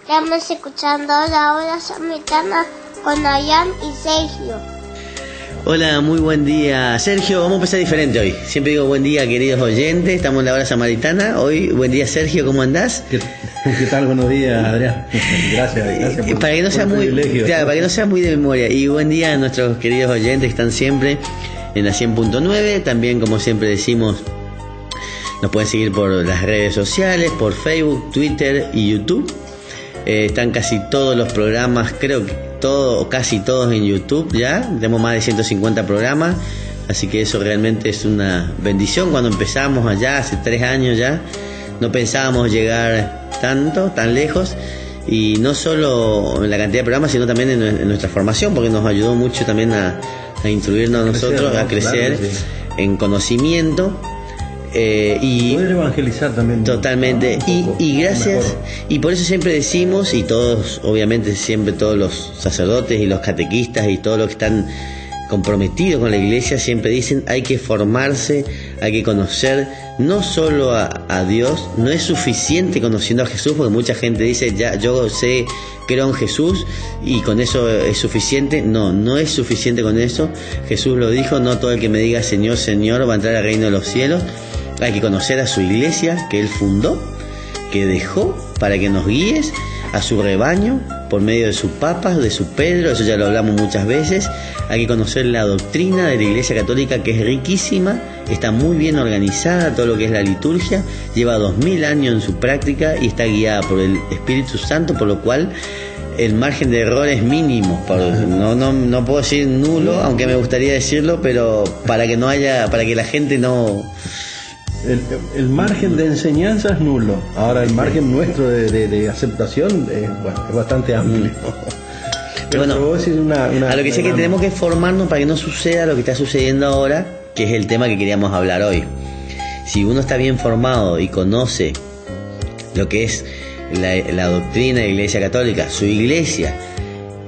Estamos escuchando la hora samaritana con Ayán y Sergio. Hola, muy buen día, Sergio. Vamos a empezar diferente hoy. Siempre digo buen día, queridos oyentes. Estamos en la hora samaritana. Hoy, buen día, Sergio. ¿Cómo andás? ¿Qué tal? Buenos días, Adrián. Gracias por, para que no sea muy, claro, para que no sea muy de memoria. Y buen día a nuestros queridos oyentes que están siempre en la 100.9. También, como siempre decimos, nos pueden seguir por las redes sociales, por Facebook, Twitter y YouTube. Están casi todos los programas, creo que casi todos en YouTube ya. Tenemos más de 150 programas, así que eso realmente es una bendición. Cuando empezamos allá, hace 3 años ya, no pensábamos llegar tan lejos, y no solo en la cantidad de programas, sino también en nuestra formación, porque nos ayudó mucho también a instruirnos a nosotros, a crecer, claro, sí, en conocimiento. Y poder evangelizar también totalmente, ¿no? y gracias mejor. Y por eso siempre decimos, y todos, obviamente siempre todos los sacerdotes y los catequistas y todos los que están comprometidos con la iglesia siempre dicen: hay que formarse, hay que conocer no solo a Dios. No es suficiente conociendo a Jesús, porque mucha gente dice: ya, yo creo en Jesús y con eso es suficiente. No es suficiente con eso. Jesús lo dijo: no todo el que me diga Señor, Señor va a entrar al reino de los cielos. Hay que conocer a su iglesia que Él fundó, que dejó para que nos guíes, a su rebaño por medio de sus papas, de su Pedro. Eso ya lo hablamos muchas veces. Hay que conocer la doctrina de la Iglesia Católica, que es riquísima, está muy bien organizada. Todo lo que es la liturgia lleva 2000 años en su práctica y está guiada por el Espíritu Santo, por lo cual el margen de error es mínimo. No puedo decir nulo, aunque me gustaría decirlo, pero para que la gente no... El margen de enseñanza es nulo. Ahora el margen nuestro de aceptación es bastante amplio. Pero bueno, a lo que sé que tenemos que formarnos para que no suceda lo que está sucediendo ahora, que es el tema que queríamos hablar hoy. Si uno está bien formado y conoce lo que es la doctrina de la Iglesia Católica, su iglesia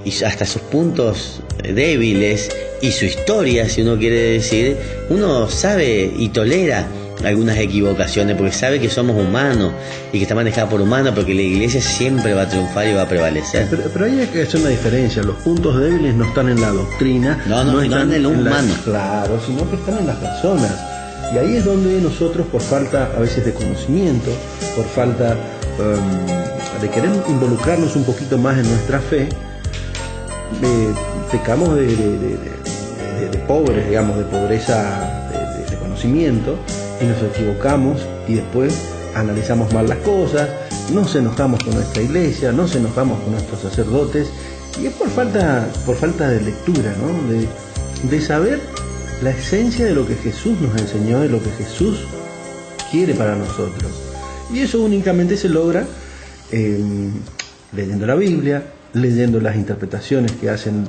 y hasta sus puntos débiles y su historia, si uno quiere decir, uno sabe y tolera algunas equivocaciones, porque sabe que somos humanos y que está manejada por humanos, porque la iglesia siempre va a triunfar y va a prevalecer. Pero ahí hay que hacer una diferencia. Los puntos débiles no están en la doctrina, no están en lo humano, claro, sino que están en las personas. Y ahí es donde nosotros, por falta a veces de conocimiento, por falta de querer involucrarnos un poquito más en nuestra fe, pecamos de pobres, digamos, de pobreza de conocimiento, y nos equivocamos y después analizamos mal las cosas, nos enojamos con nuestra iglesia, nos enojamos con nuestros sacerdotes, y es por falta de lectura, ¿no? De saber la esencia de lo que Jesús nos enseñó, de lo que Jesús quiere para nosotros. Y eso únicamente se logra leyendo la Biblia, leyendo las interpretaciones que hacen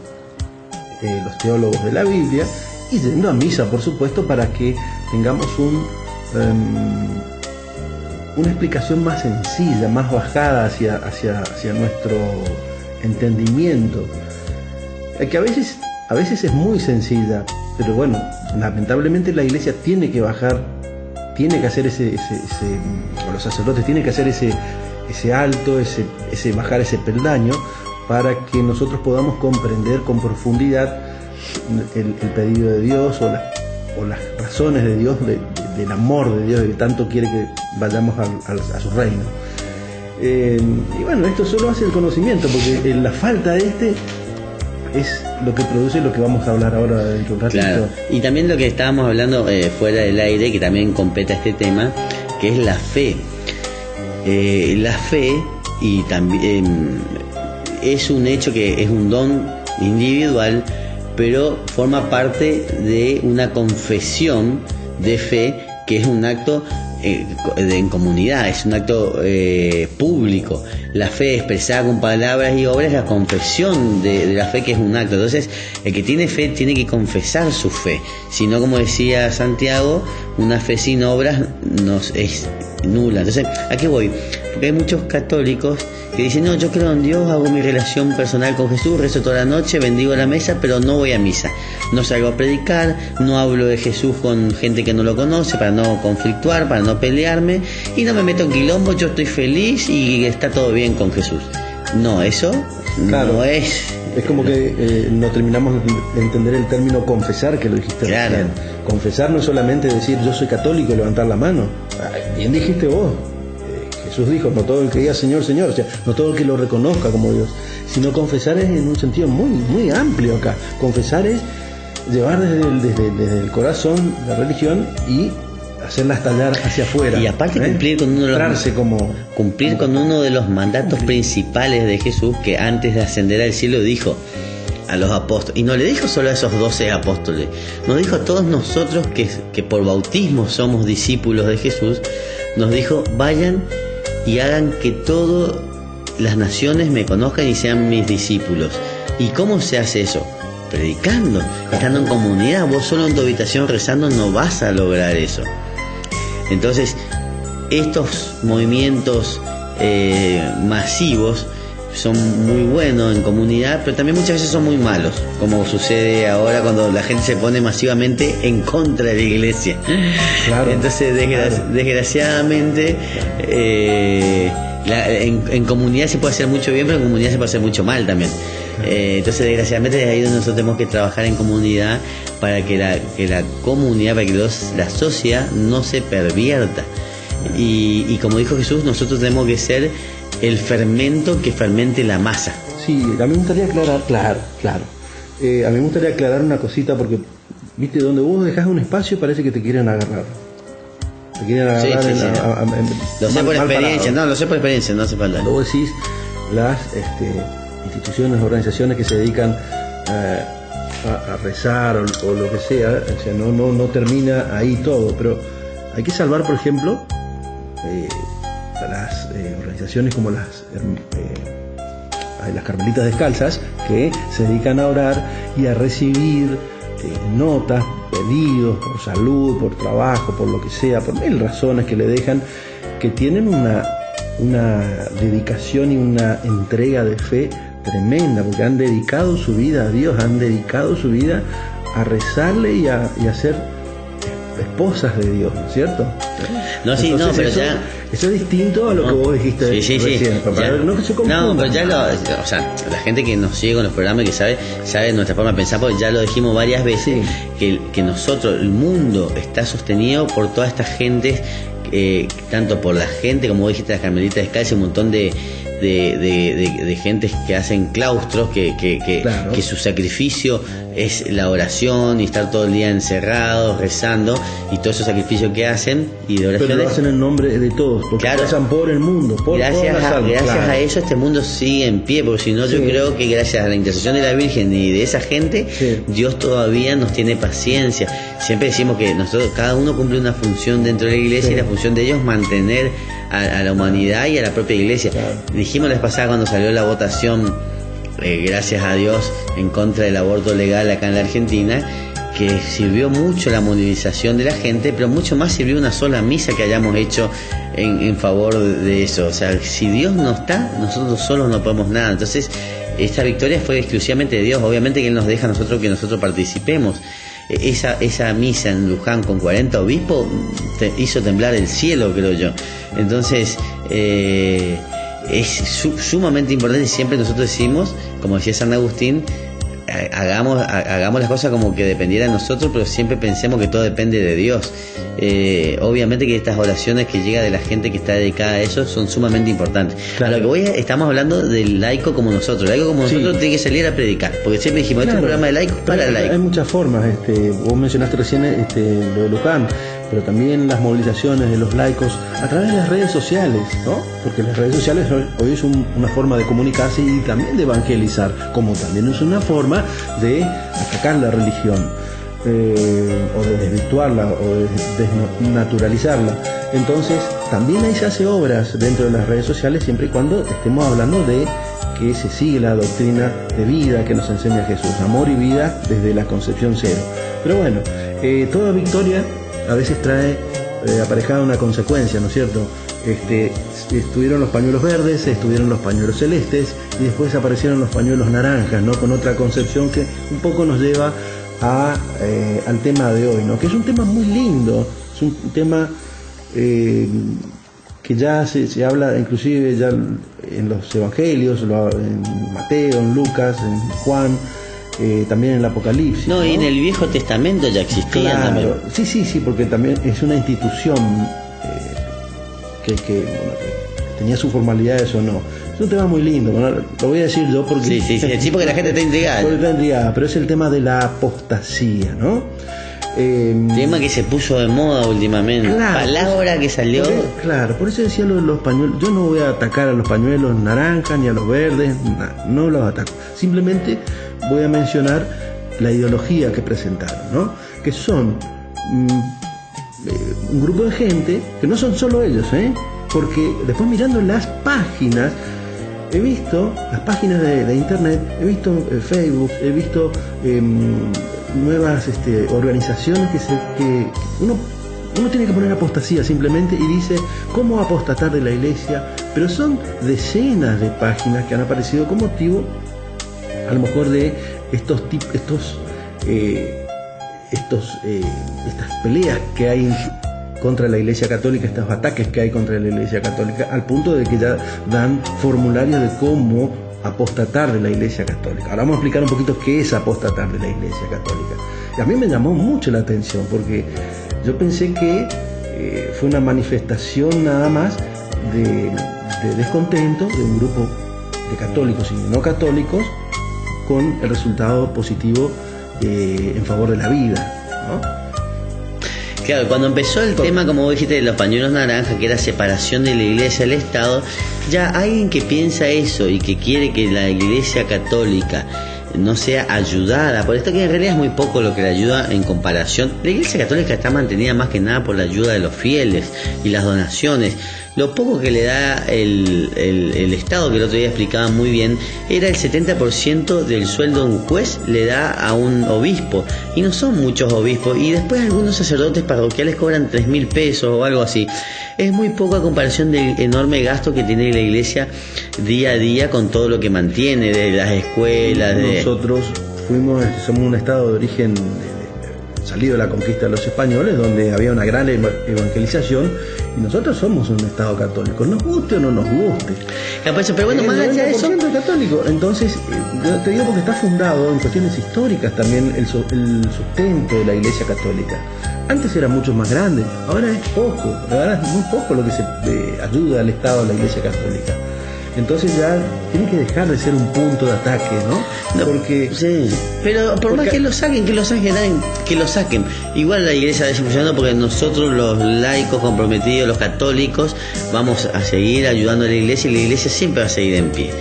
los teólogos de la Biblia, y yendo a misa, por supuesto, para que tengamos una explicación más sencilla, más bajada hacia nuestro entendimiento, que a veces es muy sencilla, pero bueno, lamentablemente la iglesia tiene que bajar, tiene que hacer o los sacerdotes tienen que hacer ese alto, ese bajar ese peldaño, para que nosotros podamos comprender con profundidad el pedido de Dios o las razones de Dios, del amor de Dios, que tanto quiere que vayamos a su reino. Y bueno, esto solo hace el conocimiento, porque la falta de es lo que produce lo que vamos a hablar ahora dentro de un ratito. Claro. Y también lo que estábamos hablando fuera del aire, que también compete a este tema, que es la fe. La fe, y también es un hecho que es un don individual, pero forma parte de una confesión de fe, que es un acto en comunidad, es un acto público. La fe expresada con palabras y obras es la confesión de la fe, que es un acto. Entonces, el que tiene fe tiene que confesar su fe. Si no, como decía Santiago, una fe sin obras es nula. Entonces, ¿a qué voy? Porque hay muchos católicos que dicen: no, yo creo en Dios, hago mi relación personal con Jesús, rezo toda la noche, bendigo la mesa, pero no voy a misa, no salgo a predicar, no hablo de Jesús con gente que no lo conoce, para no conflictuar, para no pelearme, y no me meto en quilombo, yo estoy feliz y está todo bien con Jesús. No, eso Claro. no es. Es como que no terminamos de entender el término confesar, que lo dijiste Claro. recién. Confesar no es solamente decir yo soy católico y levantar la mano. Bien dijiste vos. Jesús dijo, no todo el que diga Señor, Señor, o sea, no todo el que lo reconozca como Dios, sino confesar es en un sentido muy, muy amplio acá. Confesar es llevar desde el corazón la religión y hacerla estallar hacia afuera. Y aparte cumplir con uno de los Mostrarse como cumplir con uno de los mandatos principales de Jesús, que antes de ascender al cielo dijo a los apóstoles, y no le dijo solo a esos 12 apóstoles, nos dijo a todos nosotros que por bautismo somos discípulos de Jesús, nos dijo, vayan y hagan que todas las naciones me conozcan y sean mis discípulos. ¿Y cómo se hace eso? Predicando, estando en comunidad. Vos solo en tu habitación rezando no vas a lograr eso. Entonces, estos movimientos masivos son muy buenos en comunidad, pero también muchas veces son muy malos, como sucede ahora cuando la gente se pone masivamente en contra de la iglesia. Claro, Entonces, desgraciadamente, en comunidad se puede hacer mucho bien, pero en comunidad se puede hacer mucho mal también. Entonces, desgraciadamente, es ahí donde nosotros tenemos que trabajar en comunidad para que la comunidad, para que la sociedad no se pervierta. Y como dijo Jesús, nosotros tenemos que ser el fermento que fermente la masa. Sí, a mí me gustaría aclarar, claro. A mí me gustaría aclarar una cosita porque, viste, donde vos dejás un espacio parece que te quieren agarrar. Te quieren agarrar Sí, lo sé por experiencia, parado. lo sé por experiencia, no hace falta. Cuando vos decís las instituciones, organizaciones que se dedican a rezar o lo que sea, o sea, no termina ahí todo, pero hay que salvar, por ejemplo, las organizaciones como las Carmelitas Descalzas, que se dedican a orar y a recibir notas, pedidos por salud, por trabajo, por lo que sea, por mil razones que le dejan, que tienen una dedicación y una entrega de fe tremenda, porque han dedicado su vida a Dios, han dedicado su vida a rezarle y a ser esposas de Dios, ¿no es cierto? No, sí, Entonces, no, pero eso, ya... eso es distinto a lo que vos dijiste Sí. recién, para Ya. no que se confunda. No, pero ya o sea, la gente que nos sigue con los programas, que sabe nuestra forma de pensar, porque ya lo dijimos varias veces, que nosotros, el mundo está sostenido por toda esta gente, tanto por la gente, como vos dijiste, las Carmelitas Descalzas, un montón de gentes que hacen claustros, Claro. que su sacrificio es la oración y estar todo el día encerrados, rezando, y todos esos sacrificios que hacen y de oraciones. Pero lo hacen en nombre de todos, porque Claro. pasan por el mundo, por todas las almas. Gracias Claro. a eso este mundo sigue en pie, porque si no yo creo que gracias a la intercesión de la Virgen y de esa gente, Dios todavía nos tiene paciencia. Siempre decimos que nosotros, cada uno cumple una función dentro de la iglesia, y la función de ellos es mantener a la humanidad y a la propia iglesia. Claro. Dijimos la vez pasada cuando salió la votación, gracias a Dios, en contra del aborto legal acá en la Argentina, que sirvió mucho la movilización de la gente, pero mucho más sirvió una sola misa que hayamos hecho en favor de eso. O sea, si Dios no está, nosotros solos no podemos nada. Entonces, esta victoria fue exclusivamente de Dios. Obviamente que Él nos deja a nosotros que nosotros participemos. Esa misa en Luján con 40 obispos hizo temblar el cielo, creo yo. Entonces, es sumamente importante, y siempre nosotros decimos, como decía San Agustín, hagamos las cosas como que dependiera de nosotros, pero siempre pensemos que todo depende de Dios. Obviamente que estas oraciones que llegan de la gente que está dedicada a eso son sumamente importantes. Claro. A lo que estamos hablando del laico como nosotros. El laico como nosotros tiene que salir a predicar, porque siempre dijimos, este es un programa de laicos para Hay laicos. muchas formas, vos mencionaste recién lo de Luján, pero también las movilizaciones de los laicos a través de las redes sociales, ¿no? Porque las redes sociales hoy es una forma de comunicarse y también de evangelizar, como también es una forma de atacar la religión, o de desvirtuarla, o de desnaturalizarla. Entonces, también ahí se hace obras dentro de las redes sociales, siempre y cuando estemos hablando de que se sigue la doctrina de vida que nos enseña Jesús, amor y vida desde la concepción cero. Pero bueno, toda victoria a veces trae aparejada una consecuencia, ¿no es cierto? Estuvieron los pañuelos verdes, estuvieron los pañuelos celestes y después aparecieron los pañuelos naranjas, ¿no? Con otra concepción que un poco nos lleva al tema de hoy, ¿no? Que es un tema muy lindo, es un tema que que ya se habla inclusive ya en los evangelios, en Mateo, en Lucas, en Juan, también en el Apocalipsis. No, y en el Viejo Testamento ya existía también. Sí, porque también es una institución que tenía sus formalidades o no. Es un tema muy lindo, ¿no? Lo voy a decir yo porque... Sí, porque la gente está intrigada. Pero es el tema de la apostasía, ¿no? Tema que se puso de moda últimamente, claro, palabra que salió. Por eso decía lo de los pañuelos. Yo no voy a atacar a los pañuelos naranjas ni a los verdes, no los ataco. Simplemente voy a mencionar la ideología que presentaron, ¿no? Que son un grupo de gente, que no son solo ellos, porque después mirando las páginas, he visto las páginas de internet, he visto Facebook, he visto nuevas organizaciones que uno tiene que poner apostasía simplemente y dice cómo apostatar de la iglesia, pero son decenas de páginas que han aparecido con motivo a lo mejor de estas peleas que hay contra la Iglesia Católica, estos ataques que hay contra la Iglesia Católica, al punto de que ya dan formularios de cómo apostatar de la Iglesia Católica. Ahora vamos a explicar un poquito qué es apostatar de la Iglesia Católica. Y a mí me llamó mucho la atención porque yo pensé que fue una manifestación nada más de descontento de un grupo de católicos y no católicos con el resultado positivo en favor de la vida, ¿no? Claro, cuando empezó el tema, como vos dijiste, de los pañuelos naranjas, que era separación de la iglesia del Estado, ya alguien que piensa eso y que quiere que la iglesia católica no sea ayudada, por esto que en realidad es muy poco lo que le ayuda en comparación. La iglesia católica está mantenida más que nada por la ayuda de los fieles y las donaciones. Lo poco que le da el Estado, que el otro día explicaba muy bien, era el 70% del sueldo de un juez le da a un obispo, y no son muchos obispos, y después algunos sacerdotes parroquiales cobran 3.000 pesos o algo así. Es muy poco a comparación del enorme gasto que tiene la iglesia día a día con todo lo que mantiene, de las escuelas. Nosotros somos un estado de origen salido de la conquista de los españoles, donde había una gran evangelización, y nosotros somos un estado católico, nos guste o no nos guste. Pero bueno, más allá de eso, es católico. Entonces, yo te digo porque está fundado en cuestiones históricas también el sustento de la iglesia católica. Antes era mucho más grande, ahora es poco, ahora es muy poco lo que se ayuda al Estado de la iglesia católica. Entonces ya tiene que dejar de ser un punto de ataque, ¿no? Porque sí, pero más que lo saquen. Igual la iglesia va a seguir funcionando porque nosotros los laicos comprometidos, los católicos, vamos a seguir ayudando a la iglesia, y la iglesia siempre va a seguir en pie.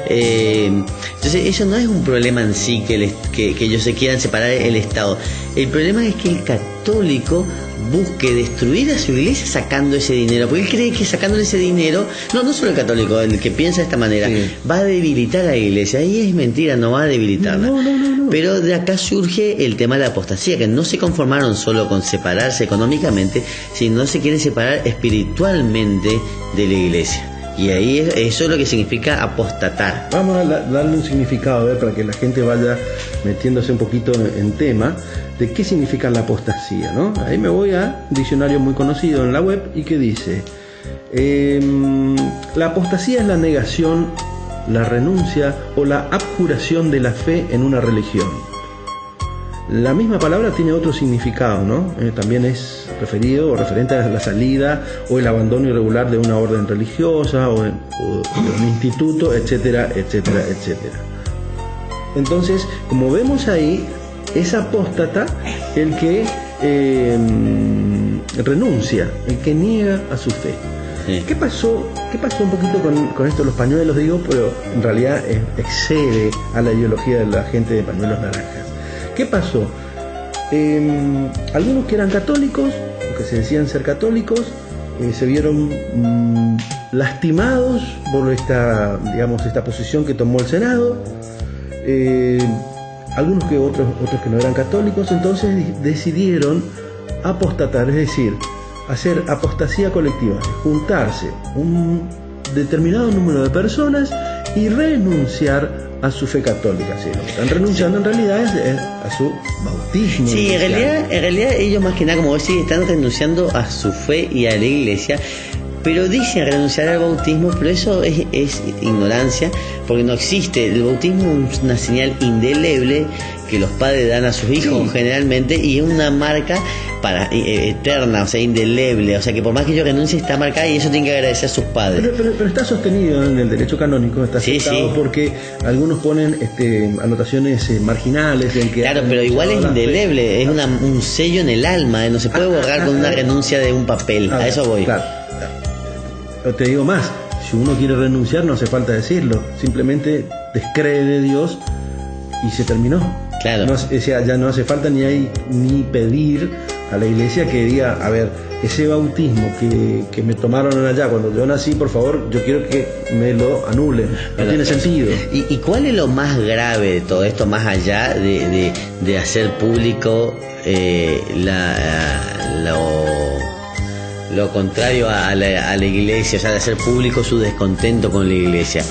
Entonces eso no es un problema en sí que ellos se quieran separar el Estado. El problema es que el católico busque destruir a su iglesia sacando ese dinero, porque él cree que sacándole ese dinero, no solo el católico, el que piensa de esta manera, va a debilitar a la iglesia. Y es mentira, no va a debilitarla. No. Pero de acá surge el tema de la apostasía, que no se conformaron solo con separarse económicamente, sino se quieren separar espiritualmente de la iglesia. Y ahí eso es lo que significa apostatar. Vamos a darle un significado, a ver, para que la gente vaya metiéndose un poquito en tema de qué significa la apostasía, ¿no? Ahí me voy a un diccionario muy conocido en la web y que dice: la apostasía es la negación, la renuncia o la abjuración de la fe en una religión. La misma palabra tiene otro significado, ¿no? También es referido o referente a la salida o el abandono irregular de una orden religiosa o de un instituto, etcétera, etcétera, etcétera. Entonces, como vemos ahí, es apóstata el que renuncia, el que niega a su fe. Sí. ¿Qué pasó un poquito con esto de los pañuelos? Digo, pero en realidad excede a la ideología de la gente de pañuelos naranjas. ¿Qué pasó? Algunos que eran católicos, o que se decían ser católicos, se vieron lastimados por esta posición que tomó el Senado. Algunos que otros que no eran católicos, entonces decidieron apostatar, es decir, hacer apostasía colectiva, juntarse un determinado número de personas y renunciar a su fe católica. Sí, lo que están renunciando en realidad es a su bautismo. Sí, en realidad ellos más que nada, como vos decís, están renunciando a su fe y a la iglesia, pero dicen renunciar al bautismo, pero eso es ignorancia, porque no existe. El bautismo es una señal indeleble que los padres dan a sus hijos generalmente, y es una marca eterna, o sea, indeleble, o sea que por más que yo renuncie está marcada, y eso tiene que agradecer a sus padres. Pero está sostenido en el derecho canónico, está aceptado, porque algunos ponen anotaciones marginales en que... Claro, pero igual es indeleble, es un sello en el alma, no se puede borrar con una renuncia de un papel, a eso voy. Claro. Te digo más, si uno quiere renunciar no hace falta decirlo, simplemente descree de Dios y se terminó. Claro. No, o sea, ya no hace falta ni pedir a la iglesia que diga, a ver, ese bautismo que me tomaron allá cuando yo nací, por favor, yo quiero que me lo anulen. No tiene sentido. ¿Y cuál es lo más grave de todo esto, más allá de hacer público lo contrario a la iglesia, o sea, de hacer público su descontento con la iglesia?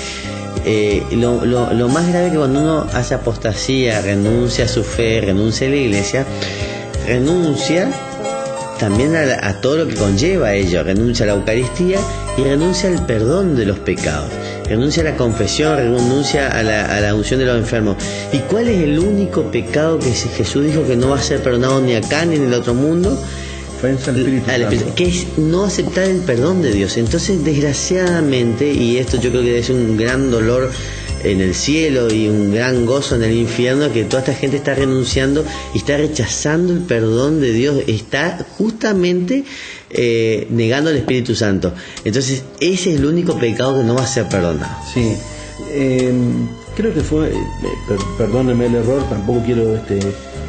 Lo más grave es que cuando uno hace apostasía, renuncia a su fe, renuncia a la iglesia, renuncia también a todo lo que conlleva a ello, renuncia a la Eucaristía y renuncia al perdón de los pecados, renuncia a la confesión, renuncia a la unción de los enfermos. ¿Y cuál es el único pecado que Jesús dijo que no va a ser perdonado ni acá ni en el otro mundo? Ofensa al Espíritu Santo. Que es no aceptar el perdón de Dios. Entonces, desgraciadamente, y esto yo creo que es un gran dolor en el cielo y un gran gozo en el infierno, que toda esta gente está renunciando y está rechazando el perdón de Dios, está justamente negando al Espíritu Santo. Entonces, ese es el único pecado que no va a ser perdonado. Sí. Creo que fue, perdónenme el error, tampoco quiero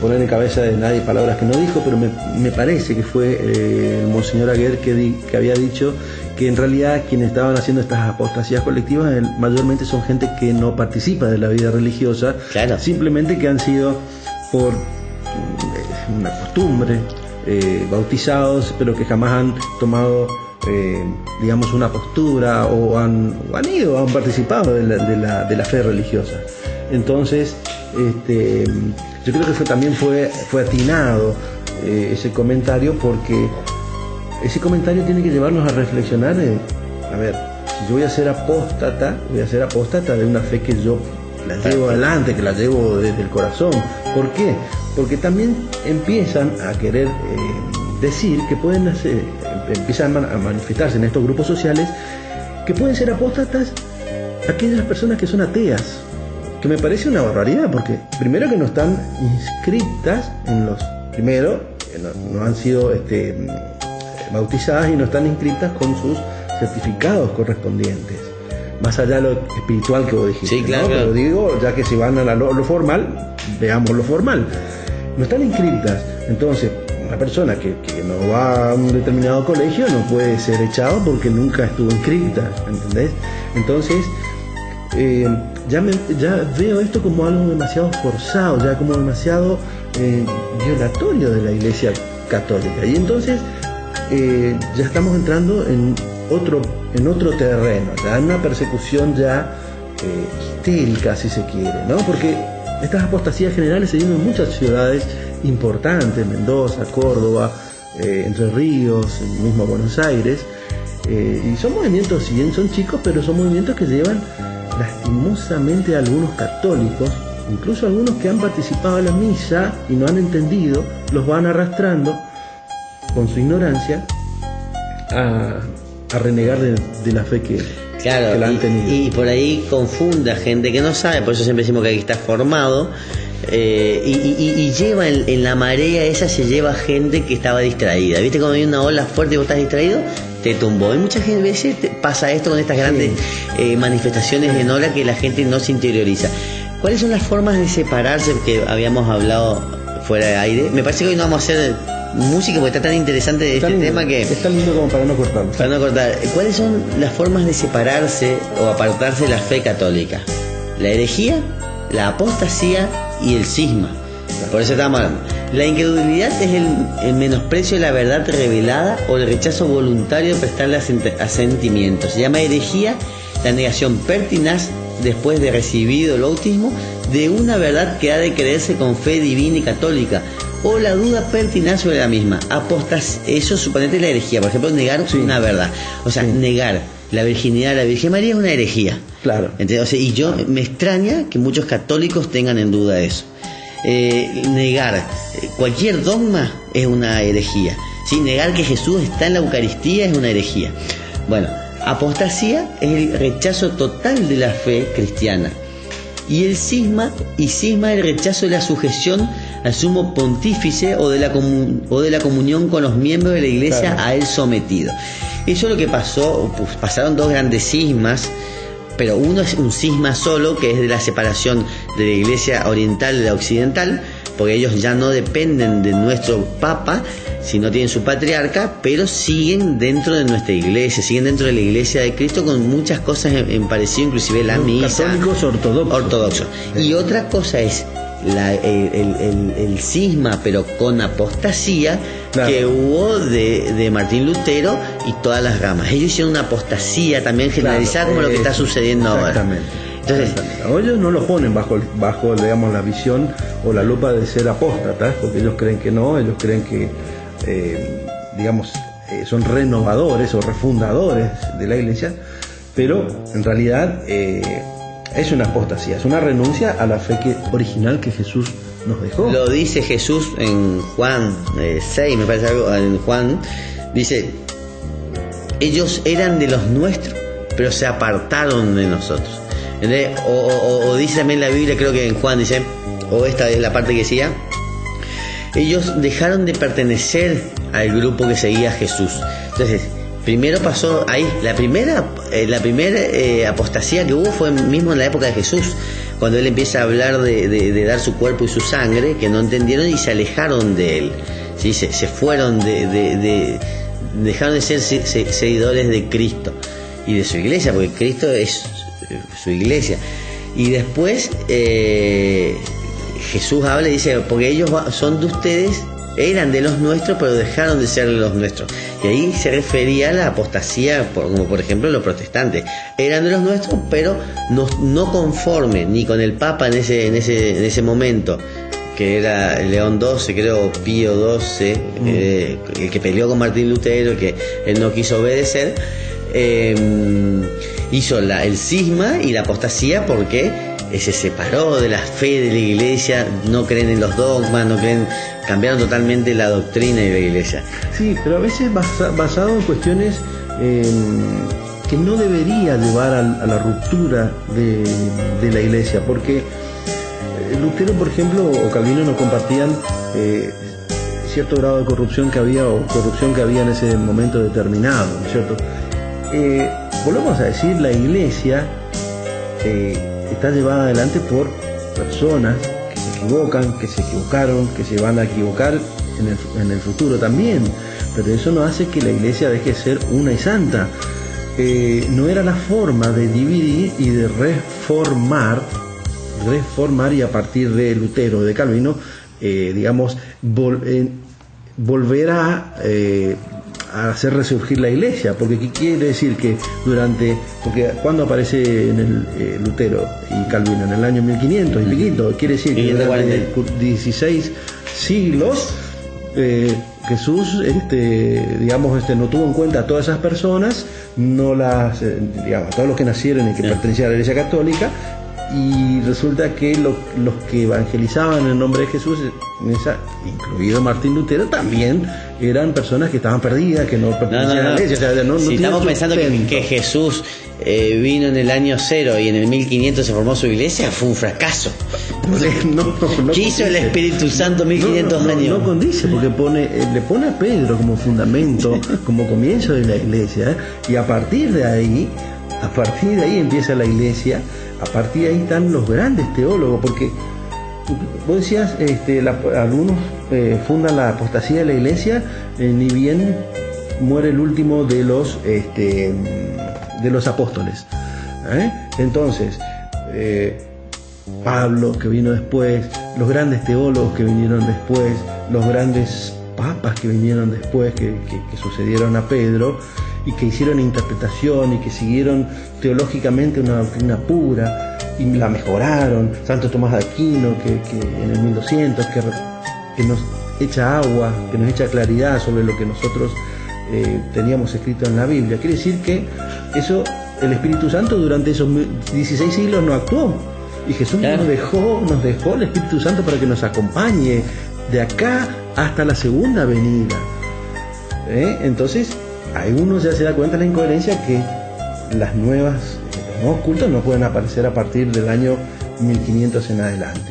poner en cabeza de nadie palabras que no dijo, pero me parece que fue el Monseñor Aguer que había dicho que en realidad quienes estaban haciendo estas apostasías colectivas mayormente son gente que no participa de la vida religiosa, claro, simplemente que han sido por una costumbre bautizados, pero que jamás han tomado digamos una postura o han participado de la fe religiosa. Entonces yo creo que también fue atinado ese comentario, porque ese comentario tiene que llevarnos a reflexionar a ver, si yo voy a ser apóstata de una fe que yo la llevo adelante, que la llevo desde el corazón. ¿Por qué? Porque también empiezan a querer decir que empiezan a manifestarse en estos grupos sociales que pueden ser apóstatas aquellas personas que son ateas, que me parece una barbaridad, porque primero que no están inscritas no han sido bautizadas y no están inscritas con sus certificados correspondientes, más allá de lo espiritual que vos dijiste. Sí, claro, ¿no? claro. Pero digo, ya que si van a lo formal, veamos lo formal. No están inscritas, entonces una persona que no va a un determinado colegio no puede ser echado porque nunca estuvo inscrita, ¿entendés? Entonces ya veo esto como algo demasiado forzado, ya como demasiado violatorio de la Iglesia Católica, y entonces ya estamos entrando en otro terreno, ya en una persecución ya histérica, si se quiere, ¿no? Porque estas apostasías generales se dieron en muchas ciudades importantes, Mendoza, Córdoba, Entre Ríos, el mismo Buenos Aires, y son movimientos, si bien son chicos, pero son movimientos que llevan lastimosamente a algunos católicos, incluso algunos que han participado en la misa y no han entendido, los van arrastrando con su ignorancia a renegar de la fe que la han tenido. Y por ahí confunde a gente que no sabe, por eso siempre decimos que hay que estar formado, y lleva en la marea esa, se lleva gente que estaba distraída. ¿Viste cuando hay una ola fuerte y vos estás distraído? Te tumbó. Y muchas veces pasa esto con estas grandes manifestaciones en ola, que la gente no se interioriza. ¿Cuáles son las formas de separarse que habíamos hablado fuera de aire? Me parece que hoy no vamos a hacer música porque está tan interesante tema que... Está lindo como para no cortarlo. Para no cortar. ¿Cuáles son las formas de separarse o apartarse de la fe católica? La herejía, la apostasía y el cisma. Por eso estamos hablando. La incredulidad es el menosprecio de la verdad revelada o el rechazo voluntario de prestarle asentimiento. Se llama herejía la negación pertinaz, después de recibido el bautismo, de una verdad que ha de creerse con fe divina y católica, o la duda pertinaz sobre la misma. Eso suponete la herejía, por ejemplo, negar una verdad. O sea, negar la virginidad de la Virgen María es una herejía. Claro. ¿Entendés? O sea, y yo me extraña que muchos católicos tengan en duda eso. Negar cualquier dogma es una herejía. ¿Sí? Negar que Jesús está en la Eucaristía es una herejía. Bueno, apostasía es el rechazo total de la fe cristiana. Y el cisma es el rechazo de la sujeción al sumo pontífice o de la comunión con los miembros de la iglesia, claro, a él sometido. Eso es lo que pasó. Pues pasaron dos grandes cismas, pero uno es un cisma solo, que es de la separación de la iglesia oriental de la occidental, porque ellos ya no dependen de nuestro papa, sino tienen su patriarca, pero siguen dentro de nuestra iglesia, siguen dentro de la iglesia de Cristo con muchas cosas en parecido, inclusive la misa. Católicos ortodoxos. Y otra cosa es el cisma, pero con apostasía, claro, que hubo de Martín Lutero y todas las ramas. Ellos hicieron una apostasía también generalizada, claro, como lo que está sucediendo ahora. Entonces, ellos no lo ponen bajo digamos, la visión o la lupa de ser apóstatas, porque ellos creen que no, ellos creen que son renovadores o refundadores de la iglesia, pero en realidad es una apostasía, es una renuncia a la fe original que Jesús nos dejó. Lo dice Jesús en Juan 6, me parece algo, en Juan dice: ellos eran de los nuestros, pero se apartaron de nosotros. O dice también la Biblia, creo que en Juan dice, o esta es la parte que decía, ellos dejaron de pertenecer al grupo que seguía a Jesús. Entonces, primero pasó ahí, la primera apostasía que hubo fue mismo en la época de Jesús, cuando él empieza a hablar de dar su cuerpo y su sangre, que no entendieron y se alejaron de él. ¿Sí? Se fueron dejaron de ser seguidores de Cristo y de su iglesia, porque Cristo es su iglesia. Y después Jesús habla y dice, porque ellos son de ustedes, eran de los nuestros, pero dejaron de ser de los nuestros. Y ahí se refería a la apostasía, como por ejemplo los protestantes. Eran de los nuestros, pero no conforme ni con el Papa en ese momento, que era León XII, creo, Pío XII, el que peleó con Martín Lutero, que él no quiso obedecer, hizo el cisma y la apostasía porque se separó de la fe de la iglesia, no creen en los dogmas, cambiaron totalmente la doctrina de la iglesia. Sí, pero a veces basado en cuestiones que no debería llevar a la ruptura de la iglesia, porque Lutero, por ejemplo, o Calvino no compartían cierto grado de corrupción que había en ese momento determinado, ¿no es cierto? Volvemos a decir, la iglesia está llevada adelante por personas que se equivocan, que se equivocaron, que se van a equivocar en el futuro también, pero eso no hace que la iglesia deje de ser una y santa. No era la forma de dividir y de reformar, y a partir de Lutero, de Calvino, volver a hacer resurgir la iglesia, porque ¿qué quiere decir? Que porque cuando aparece en el Lutero y Calvino en el año 1500 y piquito, quiere decir que durante 16 siglos Jesús no tuvo en cuenta a todas esas personas, a todos los que nacieron y que pertenecían a la iglesia católica, y resulta que los que evangelizaban en el nombre de Jesús, incluido Martín Lutero, también eran personas que estaban perdidas, que no pertenecían a la iglesia. O sea, si estamos pensando que Jesús vino en el año 0 y en el 1500 se formó su iglesia, fue un fracaso. ¿Qué hizo el Espíritu Santo 1500 años? No condice, porque le pone a Pedro como fundamento, como comienzo de la iglesia, y a partir de ahí empieza la iglesia. A partir de ahí están los grandes teólogos, porque vos decías, algunos fundan la apostasía de la iglesia, ni bien muere el último de los apóstoles. Entonces, Pablo, que vino después, los grandes teólogos que vinieron después, los grandes papas que vinieron después, que sucedieron a Pedro, y que hicieron interpretación y que siguieron teológicamente una doctrina pura y la mejoraron. Santo Tomás de Aquino, que en el 1200 que nos echa agua, que nos echa claridad sobre lo que nosotros teníamos escrito en la Biblia. Quiere decir que eso, el Espíritu Santo durante esos 16 siglos no actuó. Y Jesús nos dejó el Espíritu Santo para que nos acompañe de acá hasta la segunda venida. Entonces, ahí uno ya se da cuenta de la incoherencia que los nuevos cultos no pueden aparecer a partir del año 1500 en adelante.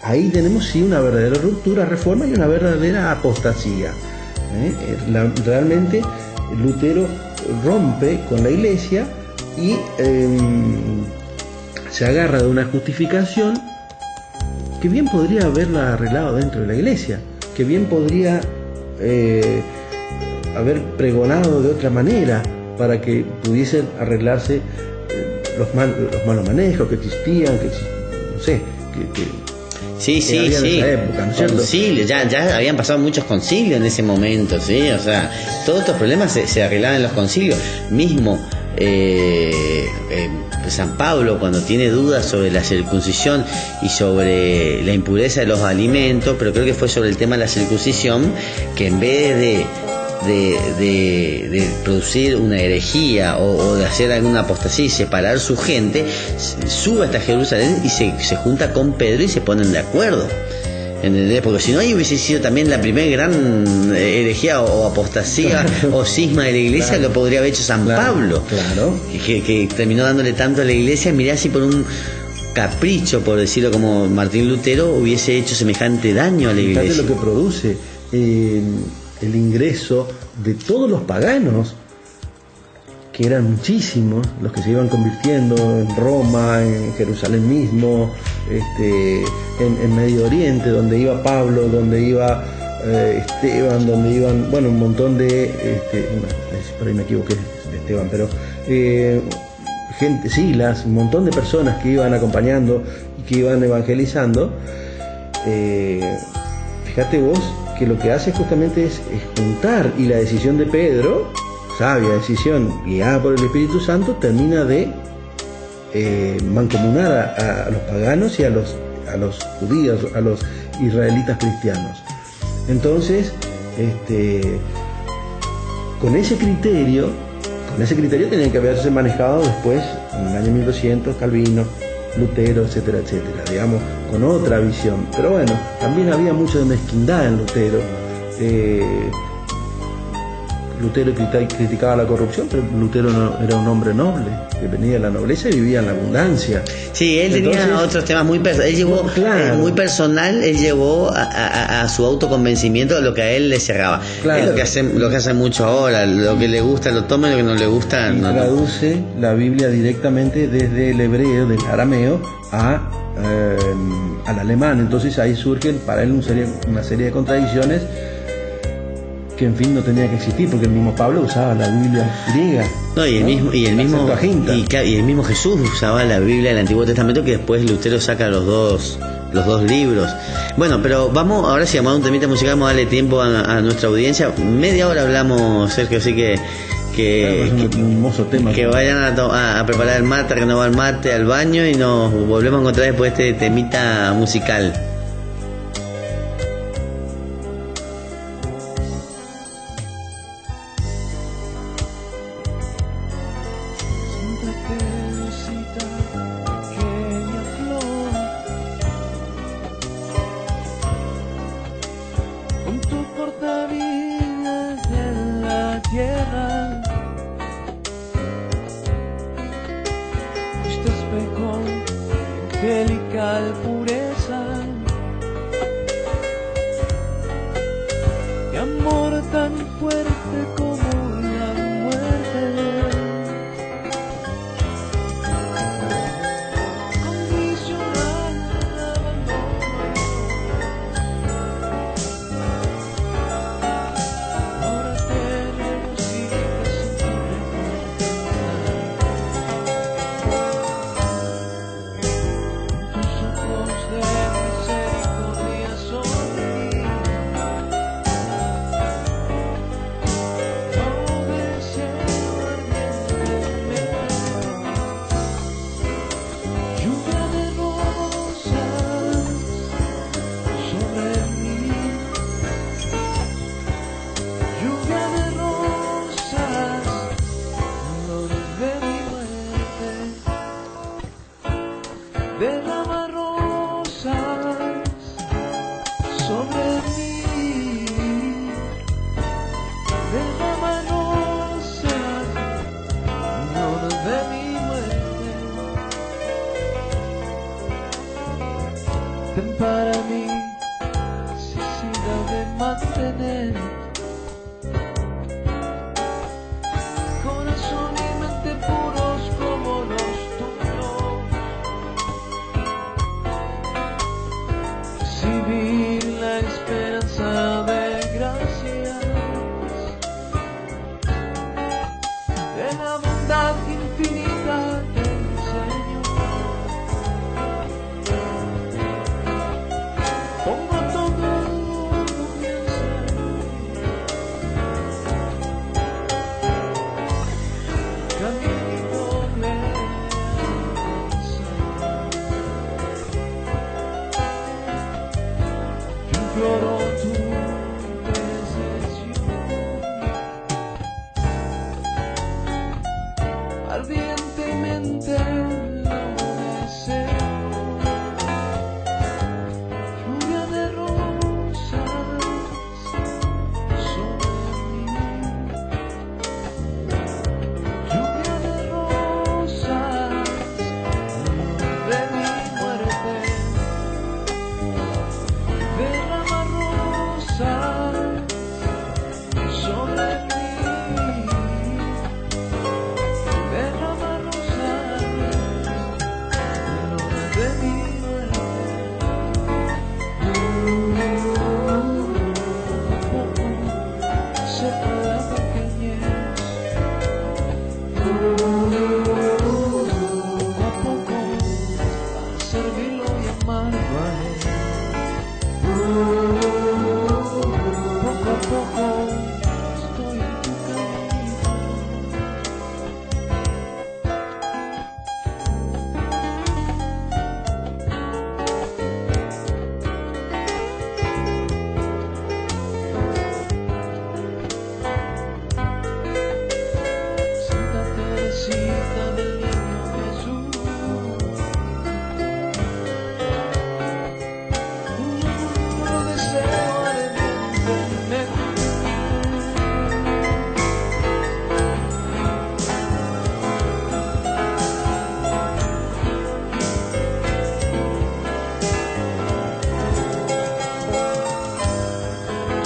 Ahí tenemos sí una verdadera ruptura, reforma y una verdadera apostasía. Realmente Lutero rompe con la Iglesia y se agarra de una justificación que bien podría haberla arreglado dentro de la Iglesia, que bien podría haber pregonado de otra manera para que pudiesen arreglarse los malos manejos que existían, no sé, Sí. En esa época, ¿no es cierto? Concilios, ya habían pasado muchos concilios en ese momento, ¿sí? O sea, todos estos problemas se arreglaban en los concilios. Mismo San Pablo, cuando tiene dudas sobre la circuncisión y sobre la impureza de los alimentos, pero creo que fue sobre el tema de la circuncisión, que en vez de producir una herejía o de hacer alguna apostasía y separar su gente, sube hasta Jerusalén y se junta con Pedro y se ponen de acuerdo, ¿entendés? Porque si no, ahí hubiese sido también la primera gran herejía o apostasía o cisma de la Iglesia. Lo podría haber hecho San Pablo, que terminó dándole tanto a la Iglesia. Mirá si por un capricho, por decirlo como Martín Lutero, hubiese hecho semejante daño a la Iglesia. Fíjate lo que produce el ingreso de todos los paganos, que eran muchísimos los que se iban convirtiendo en Roma, en Jerusalén mismo, en Medio Oriente, donde iba Pablo, donde iba Esteban, donde iban, bueno, un montón de, por ahí me equivoqué, Esteban, pero gente, Silas, un montón de personas que iban acompañando y que iban evangelizando. Fíjate vos que lo que hace justamente es juntar, y la decisión de Pedro, sabia decisión, guiada por el Espíritu Santo, termina de mancomunar a los paganos y a los judíos, a los israelitas cristianos. Entonces, con ese criterio tenía que haberse manejado después, en el año 1200, Calvino, Lutero, etcétera, etcétera, digamos, con otra visión. Pero bueno, también había mucha de mezquindad en Lutero. Lutero criticaba la corrupción, pero Lutero no, era un hombre noble, que venía de la nobleza y vivía en la abundancia. Sí, él tenía otros temas muy personales. Él llevó, muy personal, él llevó a su autoconvencimiento lo que a él le cerraba. Es lo que hacen mucho ahora. Lo que le gusta lo toma y lo que no le gusta y no. Traduce la Biblia directamente desde el hebreo, del arameo, al alemán. Entonces ahí surgen para él una serie de contradicciones que en fin no tenía que existir, porque el mismo Pablo usaba la Biblia griega. No, y el mismo Jesús usaba la Biblia del Antiguo Testamento, que después Lutero saca los dos libros. Bueno, pero vamos ahora sí a un temita musical, vamos a darle tiempo a nuestra audiencia. Media hora hablamos, Sergio, así que un hermoso tema, que vayan a preparar el mate, a renovar el mate, al baño, y nos volvemos a encontrar después de este temita musical. derrama rosas sobre mí, derrama rosas en honor de mi muerte. Ten para mí necesidad de mantener corazón y mente puros como los tuyos. Recibir la esperanza de gracias, de la bondad infinita del Señor. Pongo todo mi ser, camino me yo imploro tu intercesión, ardientemente lo deseo. Lluvia de rosas sobre mí, lluvia de rosas de mi muerte. Derrama rosas sobre mí, derrama rosas de mi muerte. Poco sepa la pequeñez, poco a poco para servirlo y amarlo a él. Poco a poco estoy en tu camino. Santa Teresita del Niño Jesús, un deseo ardientemente.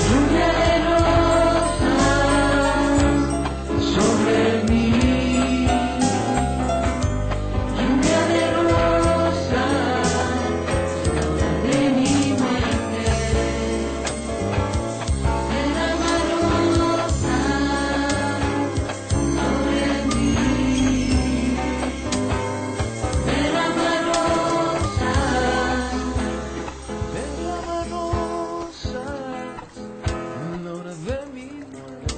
Lluvia de rosas sobre mí, lluvia de rosas de mi muerte. Derrama rosas sobre mí, derrama rosas, derrama rosas en la hora de mi muerte.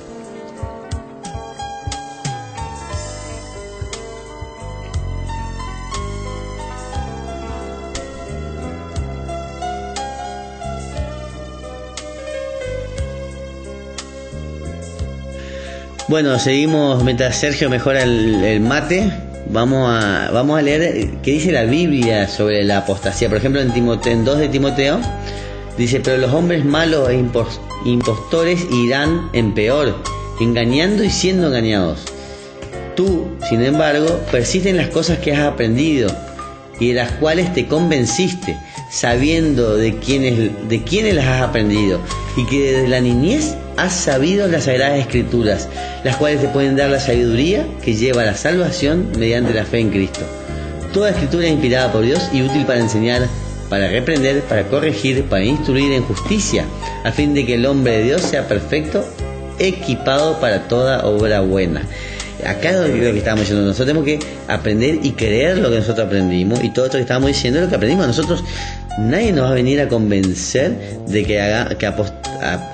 Bueno, seguimos mientras Sergio mejora el mate. Vamos a leer qué dice la Biblia sobre la apostasía. Por ejemplo, en 2 de Timoteo dice: pero los hombres malos e impostores irán en peor, engañando y siendo engañados. Tú, sin embargo, persiste en las cosas que has aprendido y de las cuales te convenciste, sabiendo de quiénes las has aprendido, y que desde la niñez has sabido las Sagradas Escrituras, las cuales te pueden dar la sabiduría que lleva a la salvación mediante la fe en Cristo. Toda Escritura es inspirada por Dios y útil para enseñar, para reprender, para corregir, para instruir en justicia, a fin de que el hombre de Dios sea perfecto, equipado para toda obra buena. Acá es lo que estábamos diciendo, nosotros tenemos que aprender y creer lo que nosotros aprendimos, y todo esto que estábamos diciendo es lo que aprendimos. Nosotros, nadie nos va a venir a convencer de que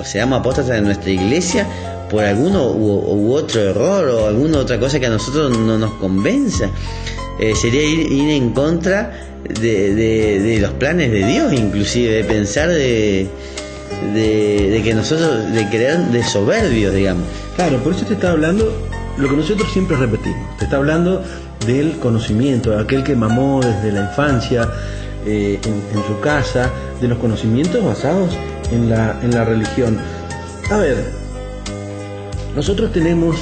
seamos apóstatas en nuestra iglesia por alguno u otro error o alguna otra cosa que a nosotros no nos convenza. Sería ir en contra de los planes de Dios, inclusive de pensar de que nosotros, de creer de soberbios, digamos. Claro, por eso te está hablando lo que nosotros siempre repetimos. Te está hablando del conocimiento, aquel que mamó desde la infancia en su casa, de los conocimientos basados en la religión. A ver, nosotros tenemos,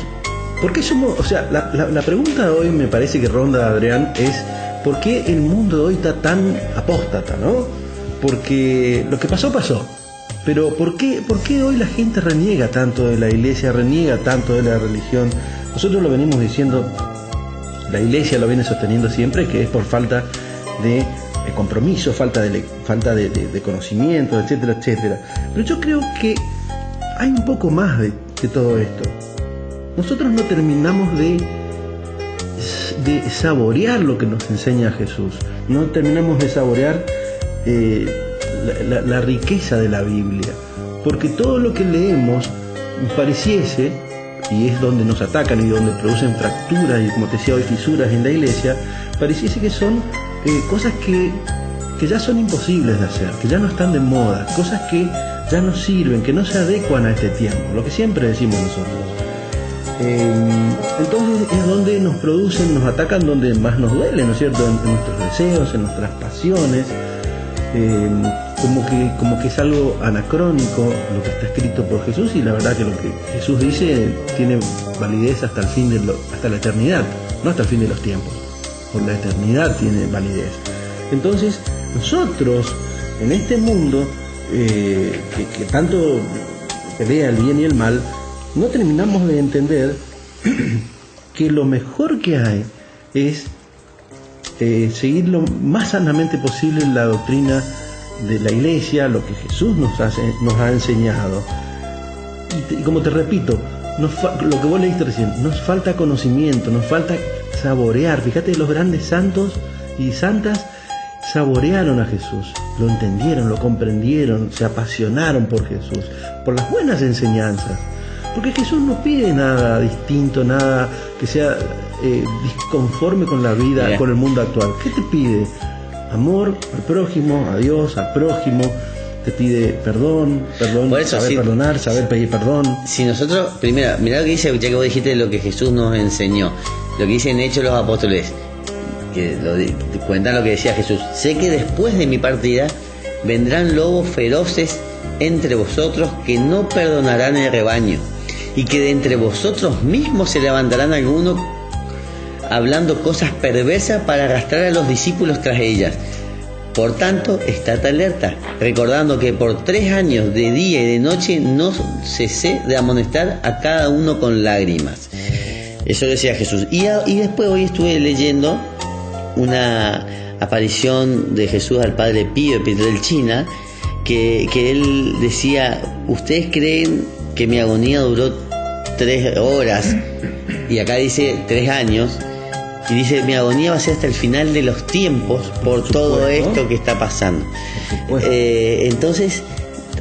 ¿por qué somos? O sea, la pregunta de hoy me parece que ronda, Adrián, es ¿por qué el mundo de hoy está tan apóstata, no? Porque lo que pasó, pasó. Pero ¿por qué hoy la gente reniega tanto de la iglesia, reniega tanto de la religión? Nosotros lo venimos diciendo, la iglesia lo viene sosteniendo siempre, que es por falta de compromiso, falta de conocimiento, etcétera, etcétera. Pero yo creo que hay un poco más de todo esto. Nosotros no terminamos de saborear lo que nos enseña Jesús, no terminamos de saborear la riqueza de la Biblia, porque todo lo que leemos pareciese, y es donde nos atacan y donde producen fracturas y, como te decía hoy, fisuras en la iglesia, pareciese que son cosas que ya son imposibles de hacer, que ya no están de moda, cosas que ya no sirven, que no se adecuan a este tiempo, lo que siempre decimos nosotros. Entonces es donde nos producen, nos atacan, donde más nos duele, ¿no es cierto?, en nuestros deseos, en nuestras pasiones, como que es algo anacrónico lo que está escrito por Jesús, y la verdad que lo que Jesús dice tiene validez hasta la eternidad, no hasta el fin de los tiempos, por la eternidad tiene validez. Entonces nosotros en este mundo que tanto pelea el bien y el mal, no terminamos de entender que lo mejor que hay es seguir lo más sanamente posible la doctrina de la iglesia, lo que Jesús nos ha enseñado. Y como te repito, lo que vos leíste recién, nos falta conocimiento, nos falta saborear. Fíjate, los grandes santos y santas saborearon a Jesús, lo entendieron, lo comprendieron, se apasionaron por Jesús, por las buenas enseñanzas. Porque Jesús no pide nada distinto, nada que sea disconforme con la vida, con el mundo actual. ¿Qué te pide? Amor al prójimo, a Dios, al prójimo. Te pide perdón, saber perdonar, saber pedir perdón. Si nosotros, primero, mirá lo que dice, ya que vos dijiste lo que Jesús nos enseñó, lo que dicen Hechos los Apóstoles, que cuentan lo que decía Jesús: sé que después de mi partida vendrán lobos feroces entre vosotros que no perdonarán el rebaño, y que de entre vosotros mismos se levantarán algunos hablando cosas perversas para arrastrar a los discípulos tras ellas. Por tanto, estad alerta, recordando que por 3 años de día y de noche no cesé de amonestar a cada uno con lágrimas. Eso decía Jesús. Y después hoy estuve leyendo una aparición de Jesús al Padre Pío de Pietrelcina, que él decía: ustedes creen que mi agonía duró 3 horas, y acá dice 3 años, y dice: mi agonía va a ser hasta el final de los tiempos por todo esto que está pasando. Entonces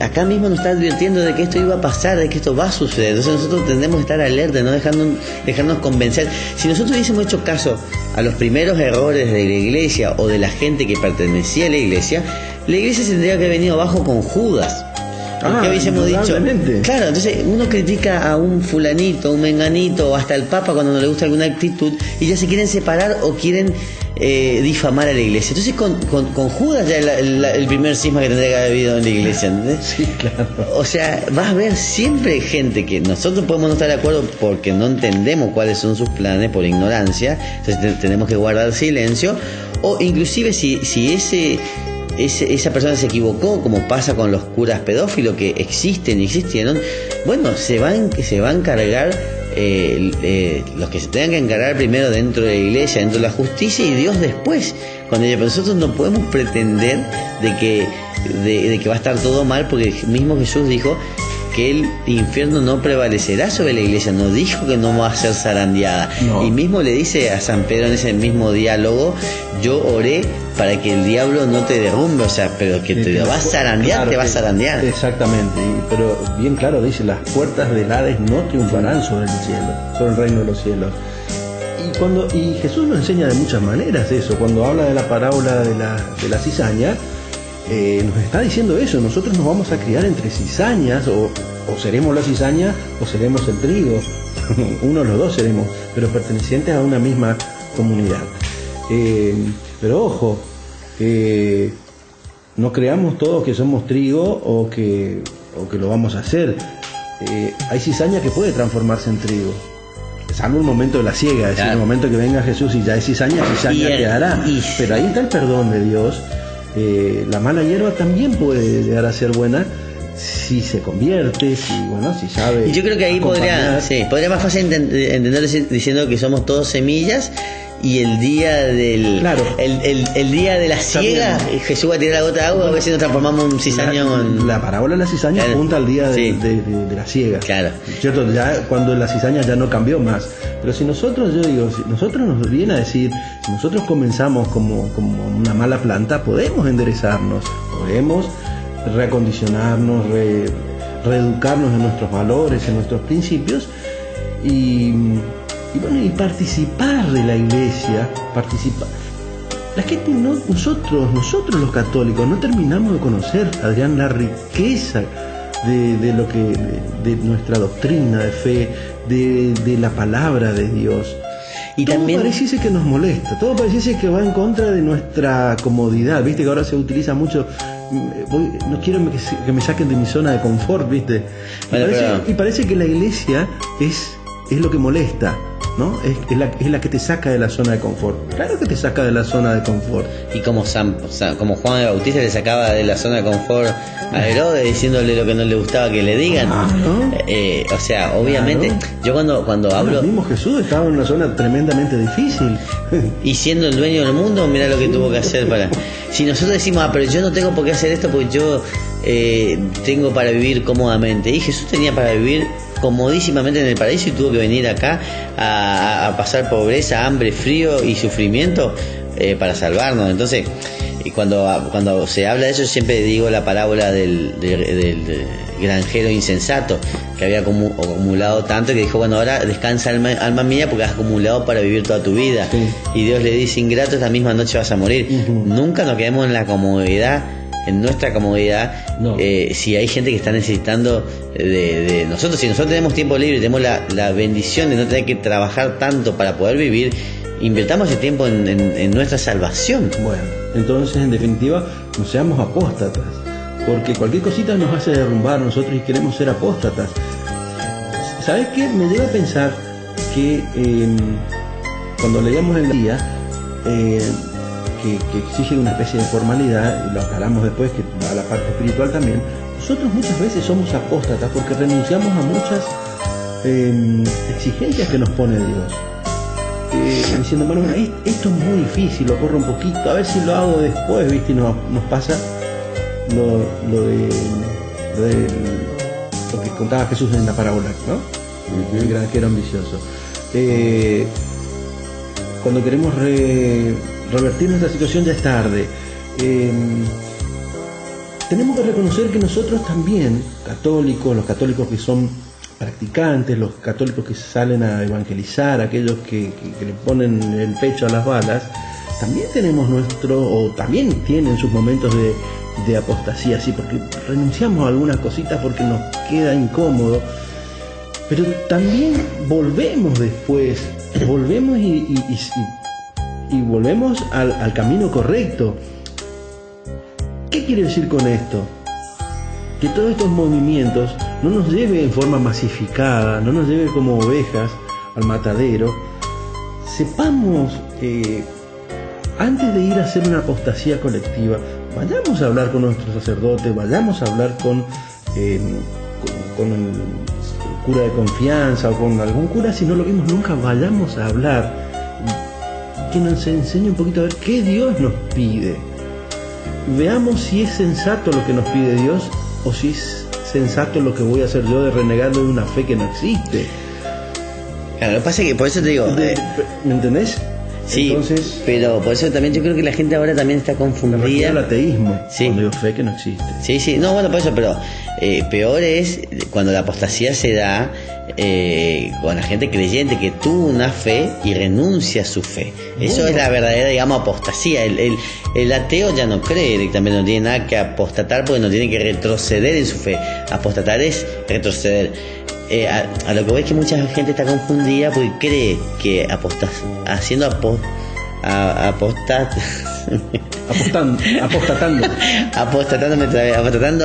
acá mismo nos está advirtiendo de que esto iba a pasar, de que esto va a suceder. Entonces nosotros tendremos que estar alerta, no dejarnos convencer. Si nosotros hubiésemos hecho caso a los primeros errores de la iglesia o de la gente que pertenecía a la iglesia se tendría que haber venido abajo con Judas. ¿Qué hubiésemos dicho? Claro, entonces uno critica a un fulanito, un menganito, o hasta el Papa cuando no le gusta alguna actitud, y ya se quieren separar o quieren difamar a la iglesia. Entonces con Judas ya el primer cisma que tendría que haber habido en la iglesia, ¿entendés? Sí, claro. O sea, vas a ver siempre gente que nosotros podemos no estar de acuerdo porque no entendemos cuáles son sus planes por ignorancia, entonces tenemos que guardar silencio, o inclusive si esa persona se equivocó, como pasa con los curas pedófilos que existen y existieron, bueno, se va a encargar los que se tengan que encargar primero dentro de la iglesia, dentro de la justicia, y Dios después con ellos. Pero nosotros no podemos pretender de que va a estar todo mal, porque mismo Jesús dijo que el infierno no prevalecerá sobre la iglesia, no dijo que no va a ser zarandeada. No. Y mismo le dice a San Pedro en ese mismo diálogo: yo oré para que el diablo no te derrumbe, o sea, pero que te va a zarandear, claro, te va a zarandear. Exactamente, pero bien claro dice: las puertas del Hades no triunfarán sobre el cielo, sobre el reino de los cielos. Y Jesús nos enseña de muchas maneras eso. Cuando habla de la parábola de la cizaña, nos está diciendo eso: nosotros nos vamos a criar entre cizañas, o seremos la cizaña o seremos el trigo, uno de los dos seremos, pero pertenecientes a una misma comunidad. Pero ojo, no creamos todos que somos trigo o que lo vamos a hacer. Hay cizaña que puede transformarse en trigo, salvo el momento de la siega, es decir, el momento que venga Jesús y ya es cizaña quedará. Pero ahí está el perdón de Dios. La mala hierba también puede llegar a ser buena si se convierte, si sabe. Y yo creo que ahí podría más fácil entender diciendo que somos todos semillas. Y el día del el día de la siega, Jesús va a tirar la gota de agua, a ver si nos transformamos en un cizaño. La parábola de la cizaña apunta al día de la siega. Claro. ¿Cierto? Ya cuando la cizaña ya no cambió más. Pero si nosotros nos viene a decir, si nosotros comenzamos como una mala planta, podemos enderezarnos, podemos reacondicionarnos, reeducarnos en nuestros valores, en nuestros principios y participar de la iglesia, La gente nosotros los católicos no terminamos de conocer, Adrián, la riqueza de nuestra doctrina de fe, de la palabra de Dios. Y todo también pareciese que nos molesta, todo pareciese que va en contra de nuestra comodidad, viste que ahora se utiliza mucho, no quiero que me saquen de mi zona de confort, viste. Y parece que la iglesia es lo que molesta, ¿no? Es la que te saca de la zona de confort. Claro que te saca de la zona de confort. Y como Juan el Bautista le sacaba de la zona de confort a Herodes diciéndole lo que no le gustaba que le digan. ¿No? O sea, obviamente, yo cuando hablo... El mismo Jesús estaba en una zona tremendamente difícil. Y siendo el dueño del mundo, mira lo que tuvo que hacer para... Si nosotros decimos, pero yo no tengo por qué hacer esto porque yo tengo para vivir cómodamente. Y Jesús tenía para vivir comodísimamente en el paraíso y tuvo que venir acá a pasar pobreza, hambre, frío y sufrimiento para salvarnos. Entonces, cuando se habla de eso, siempre digo la parábola del granjero insensato que había acumulado tanto que dijo, bueno, ahora descansa alma mía porque has acumulado para vivir toda tu vida. Sí. Y Dios le dice, ingrato, esta misma noche vas a morir. Nunca nos quedemos en la comodidad, en nuestra comodidad. No. Si hay gente que está necesitando de nosotros, si nosotros tenemos tiempo libre, tenemos la bendición de no tener que trabajar tanto para poder vivir, invirtamos ese tiempo en nuestra salvación. Bueno, entonces en definitiva no seamos apóstatas, porque cualquier cosita nos hace derrumbar nosotros y queremos ser apóstatas. ¿Sabes qué? Me lleva a pensar que cuando leíamos el día que exige una especie de formalidad, y lo aclaramos después, que va a la parte espiritual también, nosotros muchas veces somos apóstatas porque renunciamos a muchas exigencias que nos pone Dios. Diciendo, bueno, esto es muy difícil, lo corro un poquito, a ver si lo hago después, ¿viste? Y nos pasa lo que contaba Jesús en la parábola, ¿no? El granjero ambicioso. Cuando queremos revertir nuestra situación ya es tarde. Tenemos que reconocer que nosotros también, católicos, los católicos que son practicantes, los católicos que salen a evangelizar, aquellos que le ponen el pecho a las balas, también tenemos también tienen sus momentos de apostasía, sí, porque renunciamos a algunas cositas porque nos queda incómodo, pero también volvemos después, volvemos y volvemos al camino correcto. ¿Qué quiere decir con esto? Que todos estos movimientos no nos lleve en forma masificada, no nos lleve como ovejas al matadero. Sepamos, antes de ir a hacer una apostasía colectiva, vayamos a hablar con nuestros sacerdotes, vayamos a hablar con el cura de confianza o con algún cura, si no lo vimos nunca, vayamos a hablar, que nos enseñe un poquito a ver qué Dios nos pide. Veamos si es sensato lo que nos pide Dios o si es sensato lo que voy a hacer yo de renegar de una fe que no existe. Claro, lo que pasa es que por eso te digo... ¿Me entendés? Sí, entonces, pero por eso también yo creo que la gente ahora también está confundida. El ateísmo, sí. Cuando digo fe que no existe. Sí, no, bueno, por eso, pero peor es cuando la apostasía se da con la gente creyente que tuvo una fe y renuncia a su fe. Eso es la verdadera, digamos, apostasía. El ateo ya no cree directamente, no tiene nada que apostatar porque no tiene que retroceder en su fe. Apostatar es retroceder. a lo que voy es que mucha gente está confundida porque cree que apostatando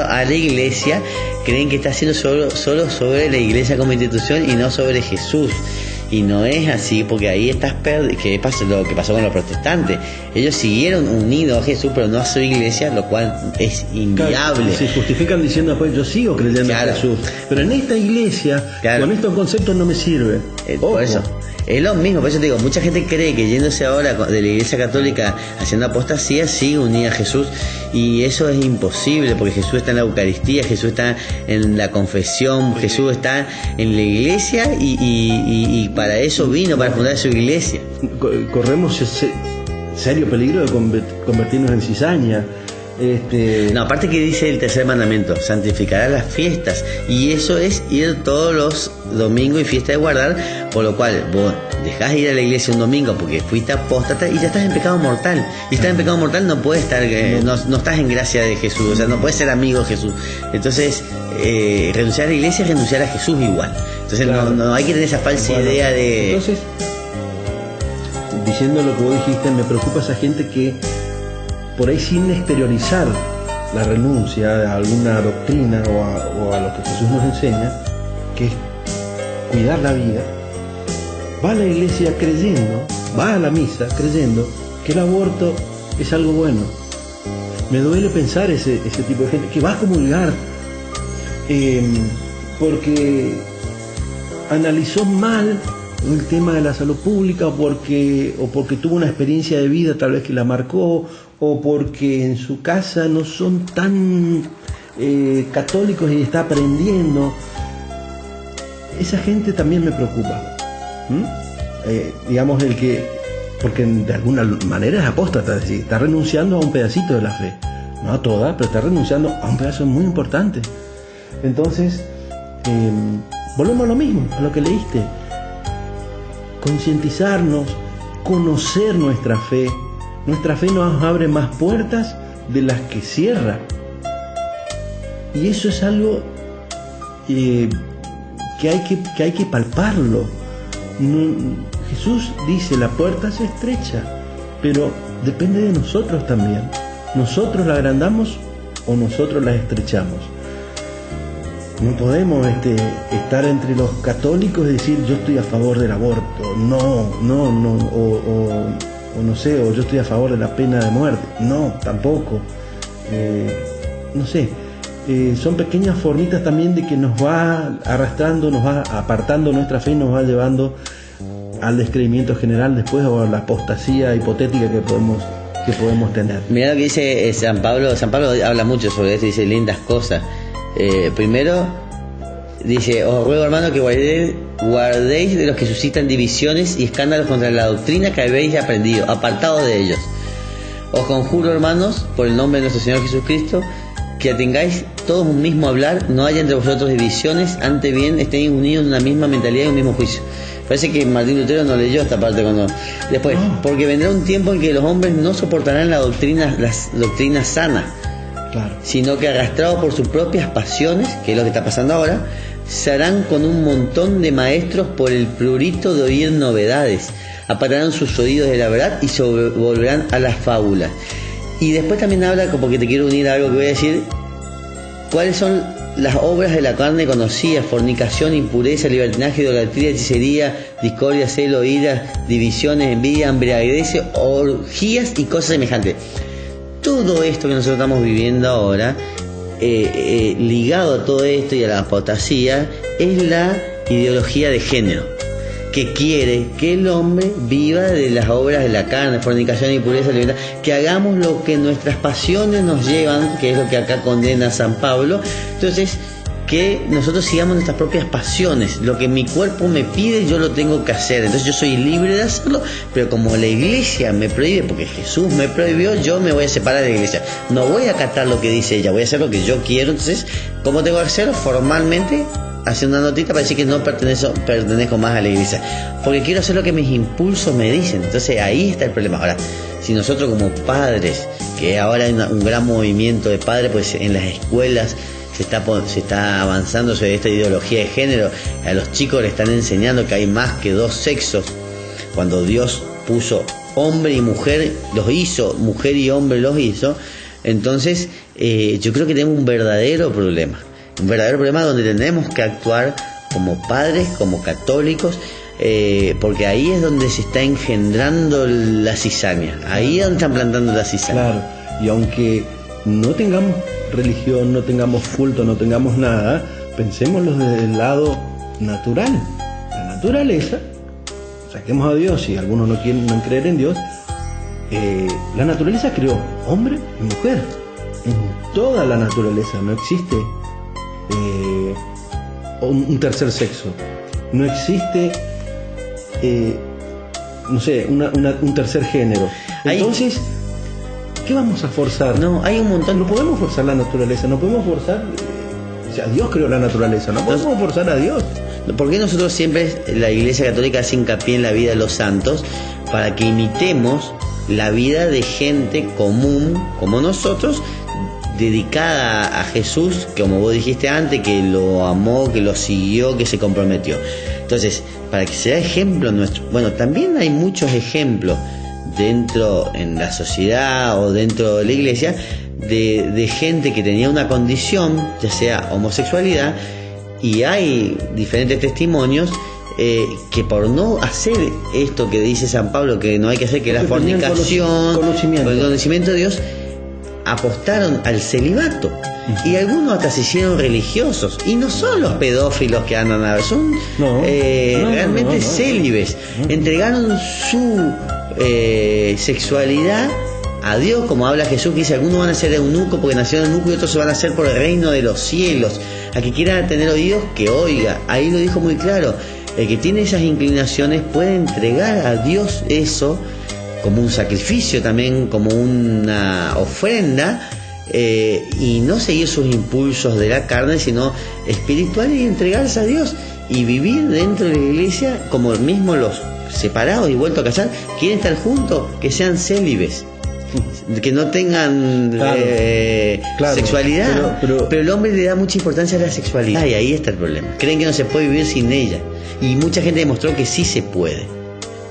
a la iglesia, creen que está haciendo solo sobre la iglesia como institución y no sobre Jesús. Y no es así, porque ahí estás que pasa lo que pasó con los protestantes. Ellos siguieron unidos a Jesús, pero no a su iglesia, lo cual es inviable. Se justifican diciendo después, yo sigo creyendo en Jesús, pero en esta iglesia, con estos conceptos no me sirve. Por eso. Es lo mismo, por eso te digo, mucha gente cree que yéndose ahora de la iglesia católica haciendo apostasía, sí unía a Jesús, y eso es imposible, porque Jesús está en la Eucaristía, Jesús está en la confesión, Jesús está en la iglesia, y para eso vino, para fundar su iglesia. Corremos serio peligro de convertirnos en cizaña. No, aparte que dice el tercer mandamiento, santificarás las fiestas, y eso es ir todos los domingos y fiestas de guardar, por lo cual vos dejás de ir a la iglesia un domingo porque fuiste apóstata y ya estás en pecado mortal, y estás en pecado mortal, no puedes estar, no estás en gracia de Jesús, o sea, no puedes ser amigo de Jesús. Entonces renunciar a la iglesia es renunciar a Jesús igual. Entonces no hay que tener esa falsa idea de... Entonces, diciendo lo que vos dijiste, me preocupa esa gente que por ahí, sin exteriorizar la renuncia a alguna doctrina o a lo que Jesús nos enseña, que es cuidar la vida, va a la iglesia creyendo, va a la misa creyendo que el aborto es algo bueno. Me duele pensar ese tipo de gente que va a comulgar porque analizó mal el tema de la salud pública, o porque tuvo una experiencia de vida tal vez que la marcó, o porque en su casa no son tan católicos y está aprendiendo. Esa gente también me preocupa. Digamos, porque de alguna manera es apóstata, es decir, está renunciando a un pedacito de la fe, no a toda, pero está renunciando a un pedazo muy importante. Entonces, volvemos a lo mismo, a lo que leíste. Concientizarnos, conocer nuestra fe. Nuestra fe nos abre más puertas de las que cierra. Y eso es algo que hay que palparlo. Jesús dice, la puerta se estrecha, pero depende de nosotros también. ¿Nosotros la agrandamos o nosotros la estrechamos? No podemos estar entre los católicos y decir yo estoy a favor del aborto, o no sé, o yo estoy a favor de la pena de muerte, no, tampoco. No sé, son pequeñas formitas también de que nos va arrastrando, nos va apartando nuestra fe y nos va llevando al descreimiento general después, o a la apostasía hipotética que podemos tener. Mirá lo que dice San Pablo habla mucho sobre esto, dice lindas cosas. Primero dice, os ruego, hermano, que guardéis de los que suscitan divisiones y escándalos contra la doctrina que habéis aprendido, apartados de ellos. Os conjuro, hermanos, por el nombre de nuestro Señor Jesucristo, que tengáis todos un mismo hablar, no haya entre vosotros divisiones, antes bien estéis unidos en una misma mentalidad y un mismo juicio. Parece que Martín Lutero no leyó esta parte después, porque vendrá un tiempo en que los hombres no soportarán las doctrinas sanas, sino que arrastrados por sus propias pasiones, que es lo que está pasando ahora, se harán con un montón de maestros por el prurito de oír novedades, apartarán sus oídos de la verdad y se volverán a las fábulas. Y después también habla, porque te quiero unir a algo que voy a decir, cuáles son las obras de la carne conocidas: fornicación, impureza, libertinaje, idolatría, hechicería, discordia, celo, ira, divisiones, envidia, embriaguez, orgías y cosas semejantes. Todo esto que nosotros estamos viviendo ahora, ligado a todo esto y a la apostasía, es la ideología de género, que quiere que el hombre viva de las obras de la carne, fornicación, impureza, libertad, que hagamos lo que nuestras pasiones nos llevan, que es lo que acá condena San Pablo. Entonces, que nosotros sigamos nuestras propias pasiones, lo que mi cuerpo me pide yo lo tengo que hacer, entonces yo soy libre de hacerlo, pero como la iglesia me prohíbe, porque Jesús me prohibió, yo me voy a separar de la iglesia, no voy a acatar lo que dice ella, voy a hacer lo que yo quiero. Entonces, ¿cómo tengo que hacerlo? Formalmente hacer una notita para decir que no pertenezco más a la iglesia, porque quiero hacer lo que mis impulsos me dicen. Entonces ahí está el problema. Ahora, si nosotros como padres, que ahora hay un gran movimiento de padres, pues en las escuelas se está avanzando sobre esta ideología de género. A los chicos le están enseñando que hay más que dos sexos, cuando Dios puso hombre y mujer, los hizo, mujer y hombre los hizo. Entonces yo creo que tenemos un verdadero problema donde tenemos que actuar como padres, como católicos, porque ahí es donde se está engendrando la cizaña, ahí es donde están plantando la cizaña. Claro, y aunque no tengamos religión, no tengamos culto, no tengamos nada, pensémoslo desde el lado natural. La naturaleza, saquemos a Dios, si algunos no quieren creer en Dios, la naturaleza creó hombre y mujer. En toda la naturaleza no existe un tercer sexo, no existe no sé, un tercer género. Entonces, ¿qué vamos a forzar? No, hay un montón. No podemos forzar la naturaleza, no podemos forzar. O sea, Dios creó la naturaleza, no podemos forzar a Dios. ¿Por qué nosotros siempre, la Iglesia Católica, hace hincapié en la vida de los santos? Para que imitemos la vida de gente común, como nosotros, dedicada a Jesús, que como vos dijiste antes, que lo amó, que lo siguió, que se comprometió. Entonces, para que sea ejemplo nuestro. Bueno, también hay muchos ejemplos dentro en la sociedad o dentro de la iglesia de gente que tenía una condición, ya sea homosexualidad, y hay diferentes testimonios que por no hacer esto que dice San Pablo, que no hay que hacer, que la fornicación, por el conocimiento de Dios, apostaron al celibato. Y algunos hasta se hicieron religiosos, y no son los pedófilos que andan a ver, son realmente célibes. Entregaron su sexualidad a Dios, como habla Jesús, que dice: algunos van a ser eunucos porque nacieron eunucos, y otros se van a hacer por el reino de los cielos. A que quiera tener oídos, que oiga. Ahí lo dijo muy claro: el que tiene esas inclinaciones puede entregar a Dios eso como un sacrificio, también como una ofrenda, y no seguir sus impulsos de la carne, sino espirituales, y entregarse a Dios y vivir dentro de la iglesia como mismo los separados y vueltos a casar quieren estar juntos, que sean célibes, que no tengan sexualidad, pero el hombre le da mucha importancia a la sexualidad, y ahí está el problema. Creen que no se puede vivir sin ella, y mucha gente demostró que sí se puede.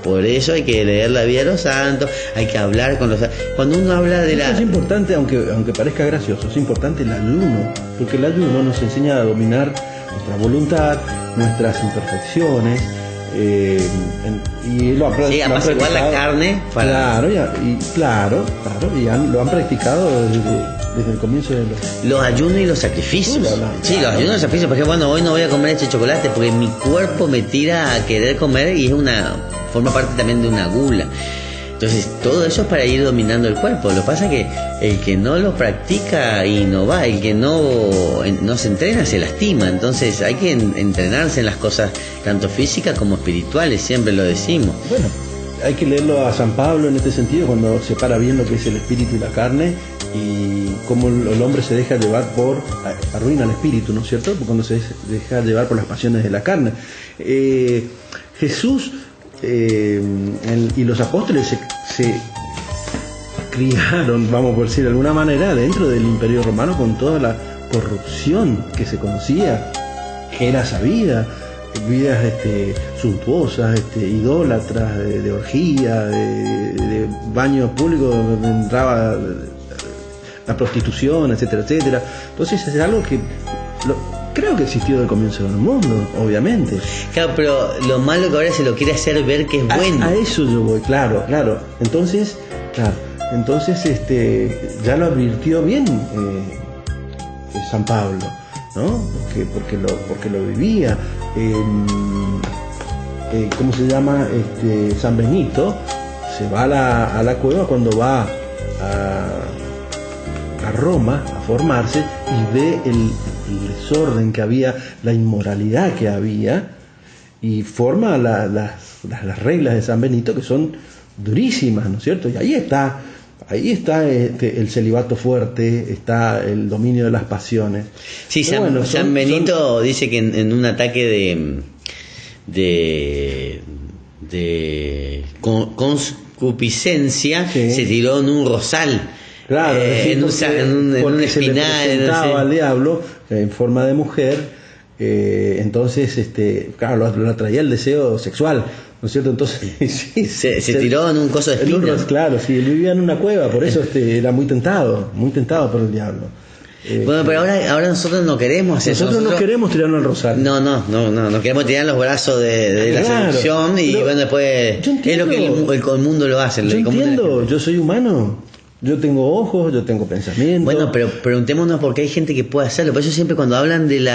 Por eso hay que leer la vida de los santos, hay que hablar con los santos. Cuando uno habla de Es importante, aunque parezca gracioso, es importante el ayuno, porque el ayuno nos enseña a dominar nuestra voluntad, nuestras imperfecciones, y lo han apaciguar la carne para... Claro, y lo han practicado desde el comienzo de los ayunos y los sacrificios. Los ayunos y los sacrificios, porque bueno, hoy no voy a comer este chocolate porque mi cuerpo me tira a querer comer, y forma parte también de una gula. Entonces todo eso es para ir dominando el cuerpo. Lo que pasa es que el que no lo practica y no va, el que no se entrena se lastima. Entonces hay que entrenarse en las cosas tanto físicas como espirituales, siempre lo decimos. Bueno, hay que leerlo a San Pablo en este sentido, cuando separa bien lo que es el espíritu y la carne, y cómo el hombre se deja llevar arruina el espíritu, ¿no es cierto? Cuando se deja llevar por las pasiones de la carne. Jesús y los apóstoles se criaron, vamos por decir de alguna manera, dentro del Imperio Romano, con toda la corrupción que se conocía, que era sabida, vidas suntuosas, idólatras, de orgía, de baños públicos donde entraba la prostitución, etcétera, etcétera. Entonces es algo que creo que existió del comienzo del mundo, obviamente. Claro, pero lo malo que ahora se lo quiere hacer ver que es bueno. A eso yo voy, claro. Entonces ya lo advirtió bien San Pablo, ¿no? Porque lo vivía. ¿Cómo se llama? San Benito se va a la cueva cuando va a Roma a formarse, y ve el desorden que había, la inmoralidad que había, y forma las reglas de San Benito, que son durísimas, ¿no es cierto? Y ahí está el celibato fuerte, está el dominio de las pasiones. Sí, San Benito dice que en un ataque de concupiscencia, sí, se tiró en un rosal. Claro, en un porque se le espinal, presentaba no sé. al diablo en forma de mujer, entonces, claro, lo atraía el deseo sexual, ¿no es cierto? Entonces, sí, Se tiró en un coso de espinas. Claro, sí, él vivía en una cueva, por eso era muy tentado por el diablo. Bueno, pero ahora nosotros no queremos hacer eso. Nosotros no queremos tirarnos al rosario. No queremos tirar los brazos de la Claro, seducción y pero bueno, después yo es lo que el mundo lo hace. Yo entiendo, yo soy humano, yo tengo ojos, yo tengo pensamientos. Bueno, pero preguntémonos por qué hay gente que puede hacerlo. Por eso siempre cuando hablan del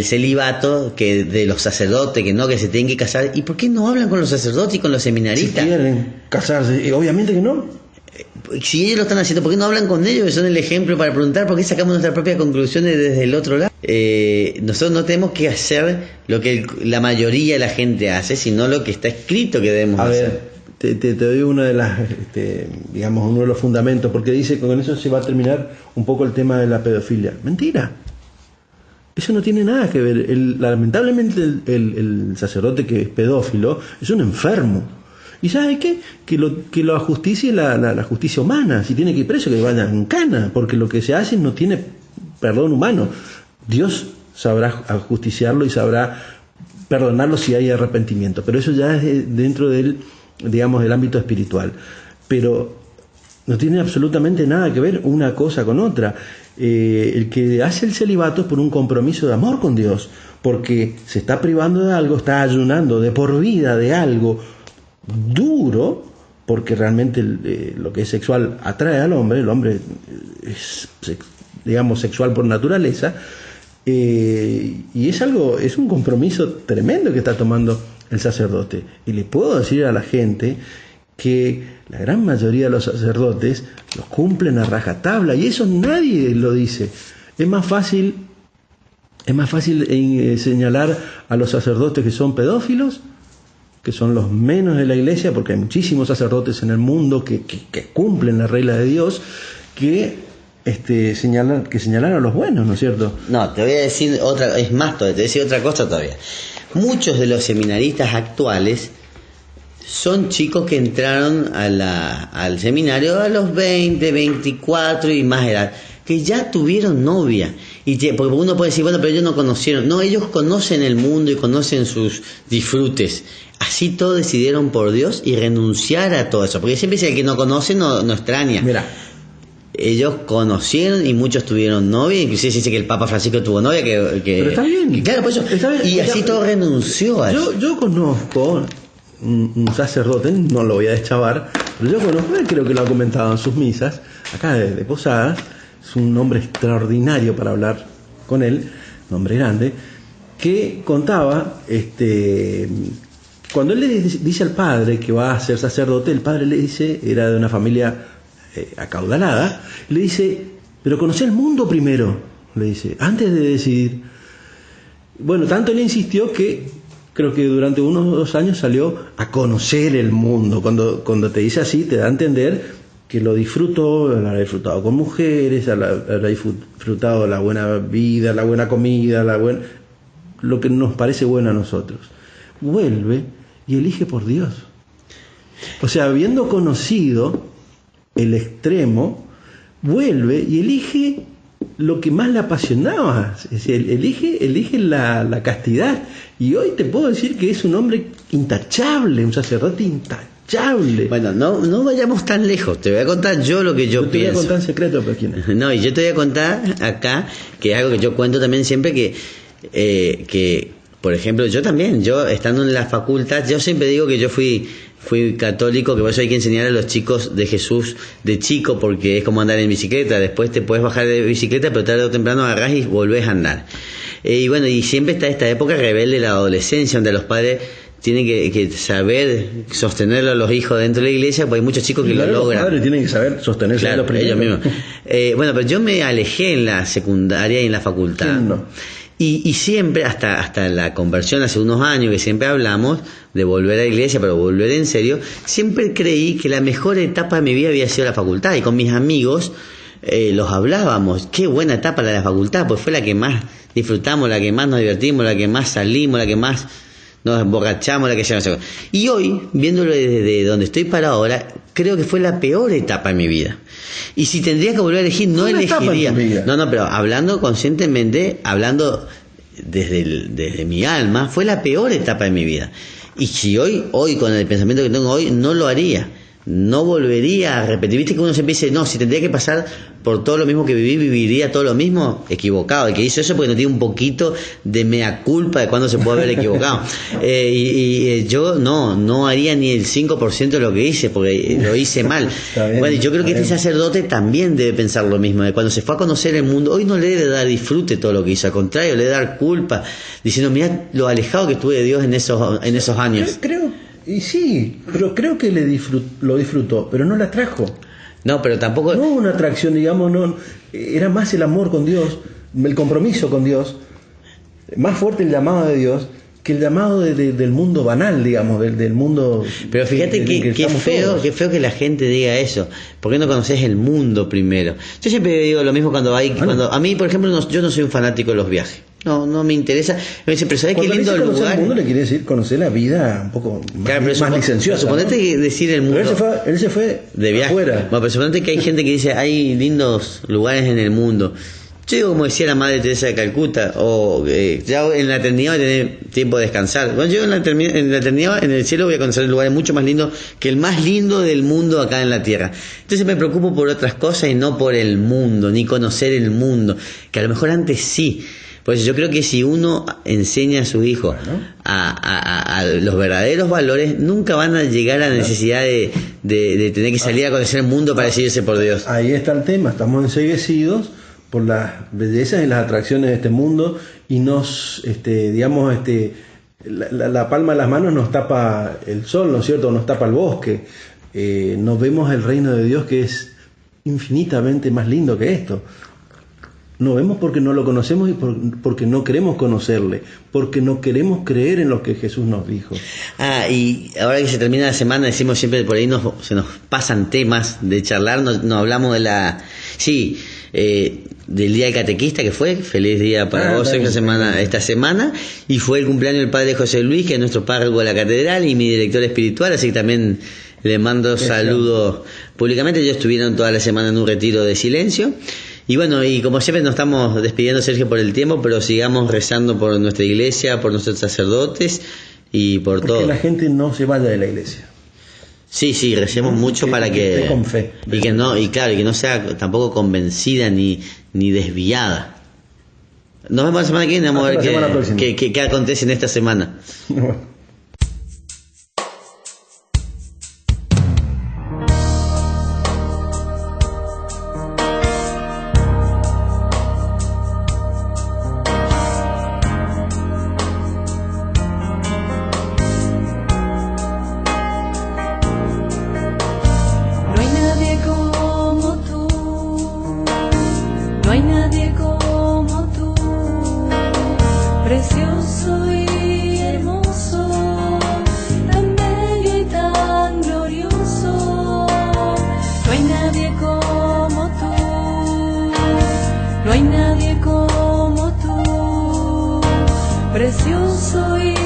celibato, que de los sacerdotes, que se tienen que casar, ¿y por qué no hablan con los sacerdotes y con los Si seminaristas? quieren casarse, obviamente que no. Si ellos lo están haciendo, ¿por qué no hablan con ellos? Que son el ejemplo para preguntar, ¿por qué sacamos nuestras propias conclusiones desde el otro lado? Nosotros no tenemos que hacer lo que la mayoría de la gente hace, sino lo que está escrito que debemos hacer. Te doy una de las, digamos, uno de los fundamentos, porque dice que con eso se va a terminar un poco el tema de la pedofilia. Mentira. Eso no tiene nada que ver. Lamentablemente el sacerdote que es pedófilo es un enfermo. ¿Y sabe qué? Que lo ajusticie la justicia humana. Si tiene que ir preso, que vaya en cana, porque lo que se hace no tiene perdón humano. Dios sabrá ajusticiarlo y sabrá perdonarlo si hay arrepentimiento, pero eso ya es dentro del ámbito espiritual. Pero no tiene absolutamente nada que ver una cosa con otra. El que hace el celibato es por un compromiso de amor con Dios, porque se está privando de algo, está ayunando de por vida de algo duro, porque realmente lo que es sexual atrae al hombre. El hombre es, digamos, sexual por naturaleza, y es un compromiso tremendo que está tomando el sacerdote. Y le puedo decir a la gente que la gran mayoría de los sacerdotes los cumplen a rajatabla, y eso nadie lo dice. Es más fácil señalar a los sacerdotes que son pedófilos, que son los menos de la iglesia, porque hay muchísimos sacerdotes en el mundo que cumplen la regla de Dios, que señalar a los buenos, ¿no es cierto? No, te voy a decir otra, es más todavía, te voy a decir otra cosa todavía. Muchos de los seminaristas actuales son chicos que entraron al seminario a los 20, 24 y más edad, que ya tuvieron novia. Porque uno puede decir, bueno, pero ellos no conocieron. No, ellos conocen el mundo y conocen sus disfrutes. Así todos decidieron por Dios y renunciar a todo eso. Porque siempre dice que no conoce no extraña. Mira, ellos conocieron y muchos tuvieron novia, inclusive se dice que el Papa Francisco tuvo novia, pero está bien. Claro, por eso. Está bien. Y así todo renunció a eso. Yo conozco un sacerdote, no lo voy a deschavar, pero yo conozco, creo que lo ha comentado en sus misas, acá de Posadas. Es un hombre extraordinario para hablar con él, un hombre grande, que contaba, cuando él le dice al padre que va a ser sacerdote, el padre le dice, era de una familia acaudalada, le dice, pero conocí el mundo primero, le dice, antes de decidir. Bueno, tanto le insistió que creo que durante unos 2 años salió a conocer el mundo. Cuando te dice así, te da a entender que lo disfrutó, lo habrá disfrutado con mujeres, habrá disfrutado la buena vida, la buena comida, lo que nos parece bueno a nosotros. Vuelve y elige por Dios. O sea, habiendo conocido el extremo, vuelve y elige lo que más le apasionaba. Es decir, elige la castidad. Y hoy te puedo decir que es un hombre intachable, un sacerdote intachable. Bueno, no vayamos tan lejos. Te voy a contar yo lo que yo pienso. Te voy a contar en secreto, pero ¿quién es? No, y yo te voy a contar acá, que es algo que yo cuento también siempre, que por ejemplo, yo estando en la facultad, yo siempre digo que yo fui católico, que por eso hay que enseñar a los chicos de Jesús de chico, porque es como andar en bicicleta. Después te puedes bajar de bicicleta, pero tarde o temprano agarrás y volvés a andar. Y bueno, y siempre está esta época rebelde de la adolescencia, donde los padres tienen que saber sostenerlo a los hijos dentro de la iglesia, porque hay muchos chicos que lo logran. Los padres tienen que saber sostenerse, claro, a los ellos mismos. Bueno, pero yo me alejé en la secundaria y en la facultad. No. Y siempre, hasta la conversión hace unos años, que siempre hablamos de volver a la iglesia, pero volver en serio, siempre creí que la mejor etapa de mi vida había sido la facultad. Y con mis amigos los hablábamos. Qué buena etapa la de la facultad, pues fue la que más disfrutamos, la que más nos divertimos, la que más salimos, la que más nos emborrachamos, la que ya no sé. Y hoy, viéndolo desde donde estoy parado ahora, creo que fue la peor etapa en mi vida. Y si tendría que volver a elegir, no elegiría. No, pero hablando conscientemente, hablando desde mi alma, fue la peor etapa de mi vida. Y si hoy con el pensamiento que tengo hoy, no lo haría. No volvería a repetir. Viste que uno siempre dice, no, si tendría que pasar por todo lo mismo que viví, viviría todo lo mismo. Equivocado. El que hizo eso porque no tiene un poquito de mea culpa de cuándo se puede haber equivocado. Yo no haría ni el 5% de lo que hice, porque lo hice mal. Bueno, y yo creo que este sacerdote también debe pensar lo mismo. De cuando se fue a conocer el mundo, hoy no le debe dar disfrute todo lo que hizo. Al contrario, le debe dar culpa, diciendo, mira lo alejado que estuve de Dios en esos años. Y sí, pero creo que lo disfrutó, pero no la trajo. No, pero tampoco... No una atracción, digamos, no, era más el amor con Dios, el compromiso con Dios, más fuerte el llamado de Dios que el llamado del mundo banal, digamos, del mundo... Pero fíjate qué feo que la gente diga eso. ¿Por qué no conoces el mundo primero? Yo siempre digo lo mismo cuando a mí, por ejemplo, yo no soy un fanático de los viajes. No me interesa. Me dice, pero ¿sabés qué lindo lugar? Conocer el mundo le quiere decir conocer la vida un poco más licenciosa. Suponete, ¿no? Que decir el mundo. Pero él se fue de viaje. Afuera. Bueno, pero suponete que hay gente que dice, hay lindos lugares en el mundo. Yo digo, como decía la Madre Teresa de Calcuta, ya en la eternidad voy a tener tiempo de descansar. Bueno, yo en la eternidad, en el cielo, voy a conocer lugares mucho más lindos que el más lindo del mundo acá en la tierra. Entonces me preocupo por otras cosas y no por el mundo, ni conocer el mundo, que a lo mejor antes sí. Pues yo creo que si uno enseña a su hijo a los verdaderos valores, nunca van a llegar a la necesidad de tener que salir a conocer el mundo para decidirse por Dios. Ahí está el tema, estamos enceguecidos por las bellezas y las atracciones de este mundo y nos, la palma de las manos nos tapa el sol, ¿no es cierto? Nos tapa el bosque. No vemos el reino de Dios, que es infinitamente más lindo que esto. No vemos porque no lo conocemos y porque no queremos conocerle, porque no queremos creer en lo que Jesús nos dijo. Y ahora que se termina la semana, decimos siempre por ahí se nos pasan temas de charlar, no hablamos de del día del catequista, que fue feliz día para vos esta semana, y fue el cumpleaños del padre José Luis, que es nuestro párroco de la catedral y mi director espiritual, así que también le mando saludos públicamente. Ellos estuvieron toda la semana en un retiro de silencio. Y bueno, y como siempre nos estamos despidiendo, Sergio, por el tiempo, pero sigamos rezando por nuestra iglesia, por nuestros sacerdotes y por todo. Que la gente no se vaya de la iglesia. Sí, recemos mucho para que esté con fe. Y que no sea tampoco convencida ni desviada. Nos vemos la semana que viene, vamos a ver qué acontece en esta semana. Precioso y hermoso, tan bello y tan glorioso. No hay nadie como tú, no hay nadie como tú. Precioso y